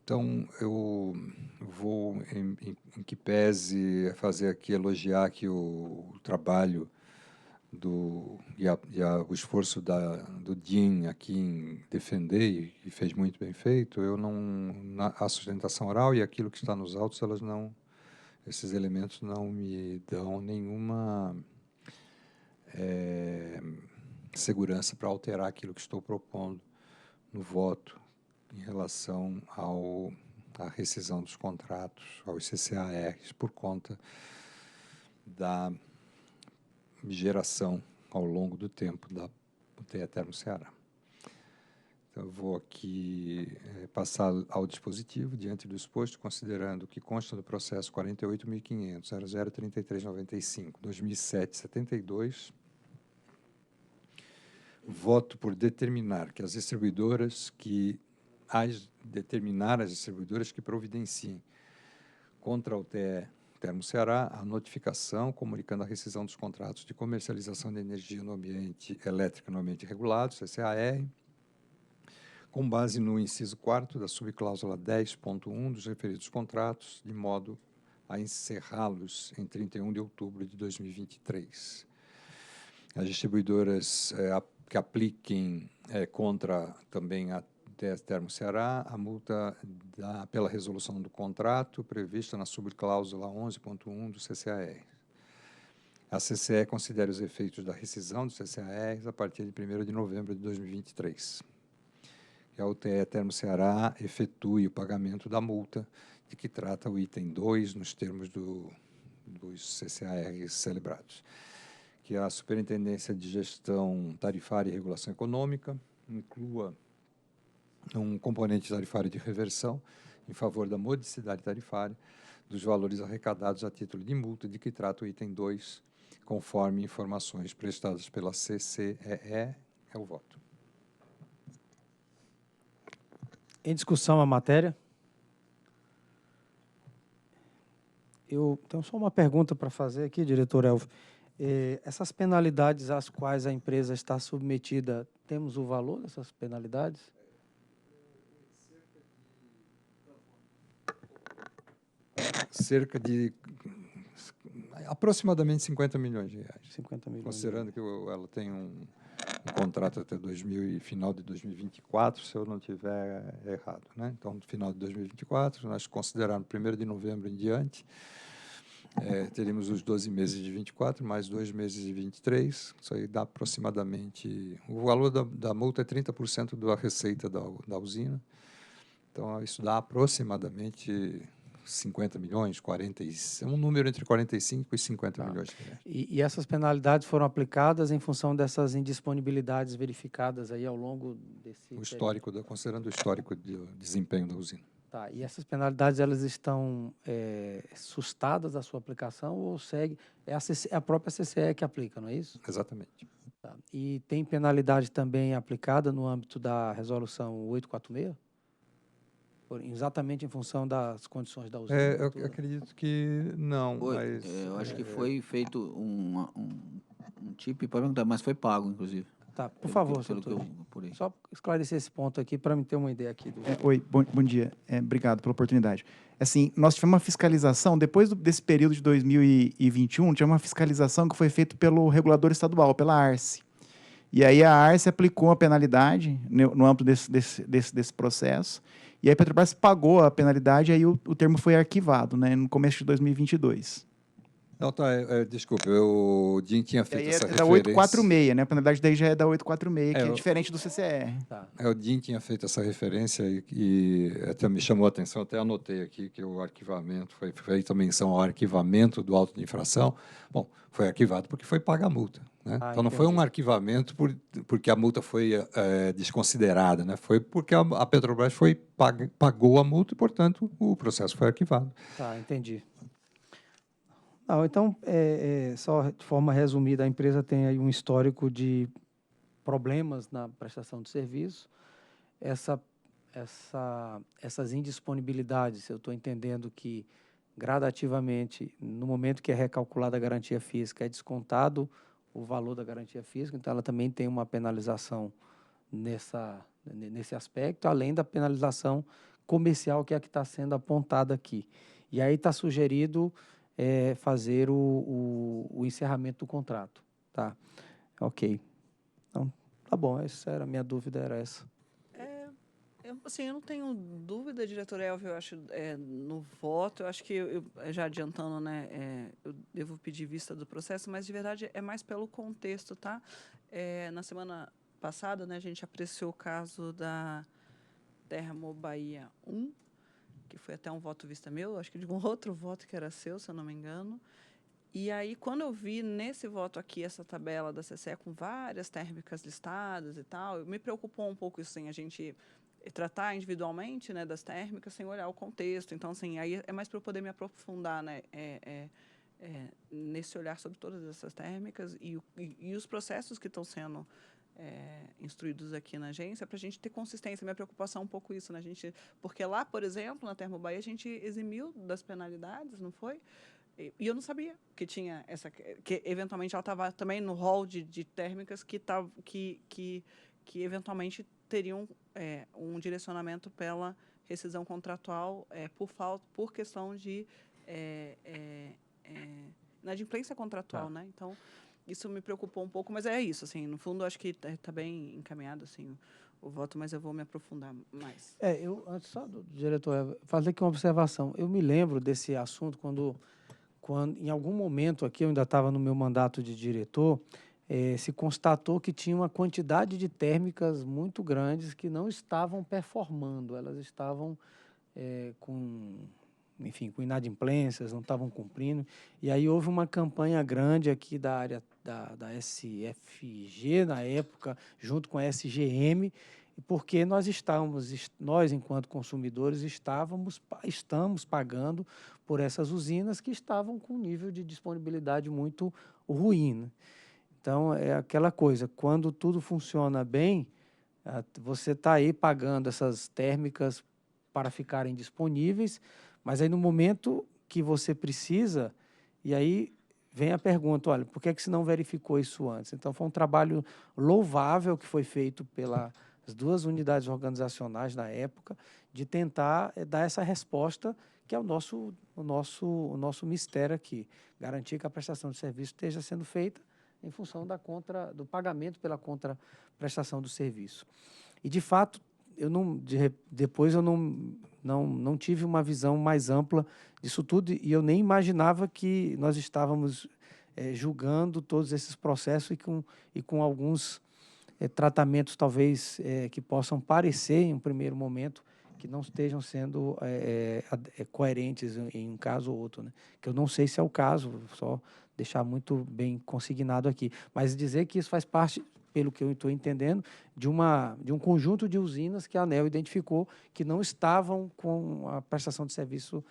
Speaker 1: Então, eu vou, em que pese, fazer aqui, elogiar aqui o trabalho o esforço do DIN aqui em defender, e fez muito bem feito. A sustentação oral e aquilo que está nos autos, esses elementos não me dão nenhuma segurança para alterar aquilo que estou propondo no voto em relação à rescisão dos contratos, aos CCARs, por conta da geração ao longo do tempo da UTE Termoceará. Então, eu vou aqui passar ao dispositivo, diante do exposto, considerando que consta do processo 48.500.003395/2007/72, voto por determinar as distribuidoras que providenciem contra a UTE Termoceará a notificação comunicando a rescisão dos contratos de comercialização de energia elétrica no ambiente regulado, CCAR, com base no inciso 4º da subcláusula 10.1 dos referidos contratos, de modo a encerrá-los em 31 de outubro de 2023. As distribuidoras que apliquem contra também a Termoceará a multa pela resolução do contrato prevista na subcláusula 11.1 do CCAR. A CCE considera os efeitos da rescisão dos CCARs a partir de 1º de novembro de 2023. E a UTE Termoceará efetue o pagamento da multa de que trata o item 2 nos termos dos CCARs celebrados. Que a Superintendência de Gestão Tarifária e Regulação Econômica inclua um componente tarifário de reversão em favor da modicidade tarifária dos valores arrecadados a título de multa de que trata o item 2, conforme informações prestadas pela CCEE. É o voto.
Speaker 7: Em discussão a matéria? Eu tenho só uma pergunta para fazer aqui, diretor Elvio. Essas penalidades às quais a empresa está submetida, temos o valor dessas penalidades?
Speaker 1: Cerca de aproximadamente 50 milhões de reais.
Speaker 7: 50 milhões.
Speaker 1: Considerando que ela tem um contrato até final de 2024, se eu não estiver errado, né? Então, no final de 2024, nós consideramos 1º de novembro em diante, teríamos os 12 meses de 24, mais 2 meses de 23, isso aí dá aproximadamente... O valor da multa é 30% da receita da usina, então isso dá aproximadamente 50 milhões, um número entre 45 e 50 milhões de reais.
Speaker 7: E essas penalidades foram aplicadas em função dessas indisponibilidades verificadas aí ao longo desse...
Speaker 1: Considerando o histórico de desempenho da usina.
Speaker 7: Tá, e essas penalidades, elas estão sustadas à sua aplicação ou segue... É a própria CCE que aplica, não é isso?
Speaker 1: Exatamente.
Speaker 7: Tá. E tem penalidade também aplicada no âmbito da resolução 846? Exatamente em função das condições da usina?
Speaker 1: Eu acredito que não, mas...
Speaker 3: eu acho que foi feito um tipo, pode perguntar, mas foi pago, inclusive.
Speaker 7: Tá, por favor,
Speaker 3: pelo que eu
Speaker 7: doutor.
Speaker 3: apurei.
Speaker 7: Só esclarecer esse ponto aqui para me ter uma ideia aqui.
Speaker 9: Oi, bom dia. Obrigado pela oportunidade. Assim, nós tivemos uma fiscalização, depois desse período de 2021, tinha uma fiscalização que foi feita pelo regulador estadual, pela ARCE. E aí a ARCE aplicou a penalidade no âmbito desse processo, e aí a Petrobras pagou a penalidade, e aí o termo foi arquivado, né, no começo de 2022.
Speaker 1: Não, tá, desculpe, o DIN tinha
Speaker 9: E aí
Speaker 1: feito
Speaker 9: é
Speaker 1: essa
Speaker 9: da
Speaker 1: referência.
Speaker 9: 846, né? A penalidade daí já é da 846, que é
Speaker 1: eu-
Speaker 9: diferente do CCR.
Speaker 7: Tá.
Speaker 1: O DIN tinha feito essa referência e até me chamou a atenção, até anotei aqui que o arquivamento, foi feita menção ao arquivamento do auto de infração. Bom, foi arquivado porque foi paga a multa, né?
Speaker 7: Ah,
Speaker 1: Então não foi um
Speaker 7: entendi.
Speaker 1: arquivamento porque a multa foi desconsiderada, né? Foi porque a Petrobras pagou a multa e, portanto, o processo foi arquivado.
Speaker 7: Tá, entendi. Não, então, só de forma resumida, a empresa tem aí um histórico de problemas na prestação de serviço. Essas indisponibilidades, eu estou entendendo que gradativamente, no momento que é recalculada a garantia física, é descontado o valor da garantia física, então ela também tem uma penalização nesse aspecto, além da penalização comercial, que é a que está sendo apontada aqui. E aí está sugerido fazer o encerramento do contrato. Tá, ok. Então, tá bom, essa era a minha dúvida, era essa.
Speaker 2: Eu não tenho dúvida, diretor Elvio, eu acho, no voto, eu acho que, já adiantando, né, eu devo pedir vista do processo, mas, de verdade, é mais pelo contexto, tá? Na semana passada, né, a gente apreciou o caso da Termo Bahia 1, que foi até um voto vista meu, acho que de um outro voto que era seu, se eu não me engano. E aí, quando eu vi nesse voto aqui, essa tabela da CCE com várias térmicas listadas e tal, me preocupou um pouco isso, assim, a gente tratar individualmente, né, das térmicas sem olhar o contexto. Então, assim, aí é mais para eu poder me aprofundar, né, nesse olhar sobre todas essas térmicas e os processos que estão sendo instruídos aqui na agência, para a gente ter consistência. Minha preocupação é um pouco isso, né, porque lá, por exemplo, na Termo Bahia, a gente eximiu das penalidades, não foi? E eu não sabia que tinha que eventualmente ela estava também no rol de térmicas que eventualmente teriam um direcionamento pela rescisão contratual por questão de inadimplência contratual, né? Então, isso me preocupou um pouco, mas é isso, assim, no fundo, acho que está bem encaminhado, assim, o voto, mas eu vou me aprofundar mais.
Speaker 7: Antes só do diretor, fazer aqui uma observação. Eu me lembro desse assunto quando em algum momento aqui, eu ainda estava no meu mandato de diretor, se constatou que tinha uma quantidade de térmicas muito grandes que não estavam performando, elas estavam com inadimplências, não estavam cumprindo. E aí houve uma campanha grande aqui da área da SFG, na época, junto com a SGM, porque nós, enquanto consumidores, estamos pagando por essas usinas que estavam com um nível de disponibilidade muito ruim, né? Então, é aquela coisa, quando tudo funciona bem, você está aí pagando essas térmicas para ficarem disponíveis, mas aí no momento que você precisa, e aí vem a pergunta, olha, por que é que você não verificou isso antes? Então, foi um trabalho louvável que foi feito pelas duas unidades organizacionais na época, de tentar dar essa resposta, que é o nosso mistério aqui, garantir que a prestação de serviço esteja sendo feita em função do pagamento pela contraprestação do serviço. E, de fato, depois eu não tive uma visão mais ampla disso tudo, e eu nem imaginava que nós estávamos julgando todos esses processos e com alguns tratamentos, talvez, que possam parecer, em um primeiro momento, que não estejam sendo coerentes em um caso ou outro, né? Que eu não sei se é o caso, só deixar muito bem consignado aqui. Mas dizer que isso faz parte, pelo que eu estou entendendo, de um conjunto de usinas que a ANEEL identificou que não estavam com a prestação de serviço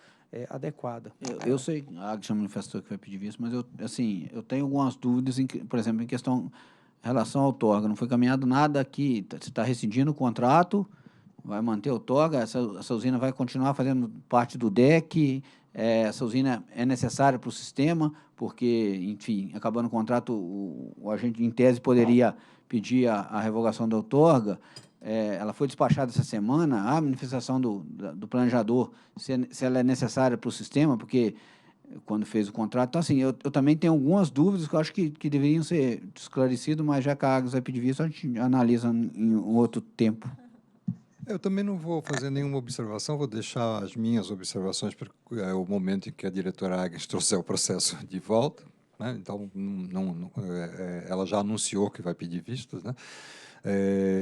Speaker 7: adequada.
Speaker 3: Eu sei, a Agnes manifestou que vai pedir visto, mas eu tenho algumas dúvidas, por exemplo, em questão em relação ao outorga. Não foi caminhado nada aqui, você está rescindindo o contrato, vai manter o outorga, essa usina vai continuar fazendo parte do DEC, essa usina é necessária para o sistema, porque, enfim, acabando o contrato, o agente, em tese, poderia pedir a revogação da outorga. Ela foi despachada essa semana, a manifestação do planejador, se ela é necessária para o sistema, porque quando fez o contrato. Então, assim, eu também tenho algumas dúvidas que eu acho que deveriam ser esclarecidas, mas já que a Agnes vai pedir visto, a gente analisa em outro tempo.
Speaker 1: Eu também não vou fazer nenhuma observação, vou deixar as minhas observações para o momento em que a diretora Agnes trouxer o processo de volta, né? Então, ela já anunciou que vai pedir vistas, né?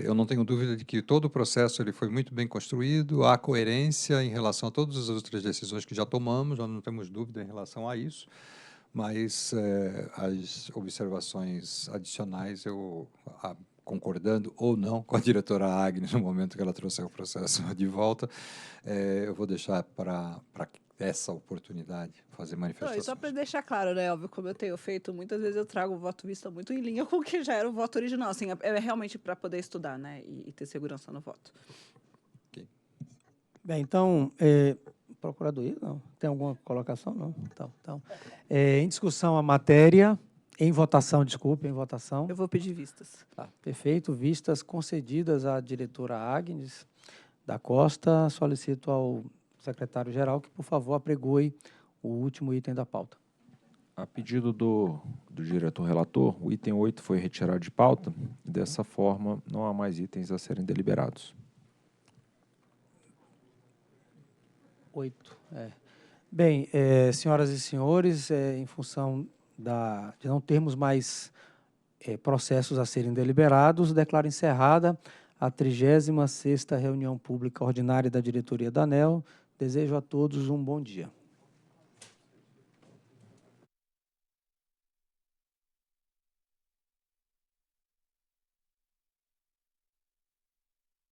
Speaker 1: Eu não tenho dúvida de que todo o processo ele foi muito bem construído, há coerência em relação a todas as outras decisões que já tomamos, nós não temos dúvida em relação a isso, mas as observações adicionais, concordando ou não com a diretora Agnes no momento que ela trouxer o processo de volta, eu vou deixar para essa oportunidade fazer
Speaker 2: Não,
Speaker 1: manifestações.
Speaker 2: e só para deixar claro, né, óbvio, como eu tenho feito, muitas vezes eu trago o voto vista muito em linha com o que já era o voto original, assim, é realmente para poder estudar, né, e ter segurança no voto.
Speaker 7: Bem, então, Procuradoria, não? Tem alguma colocação? Não. Então, em discussão a matéria, em votação, desculpe, em votação.
Speaker 2: Eu vou pedir vistas.
Speaker 7: Tá, perfeito. Vistas concedidas à diretora Agnes da Costa. Solicito ao secretário-geral que, por favor, apregoe o último item da pauta.
Speaker 4: A pedido do diretor relator, o item 8 foi retirado de pauta. Dessa forma, não há mais itens a serem deliberados.
Speaker 7: 8. Bem, senhoras e senhores, em função de não termos mais processos a serem deliberados, declaro encerrada a 36ª reunião pública ordinária da diretoria da ANEEL. Desejo a todos um bom dia.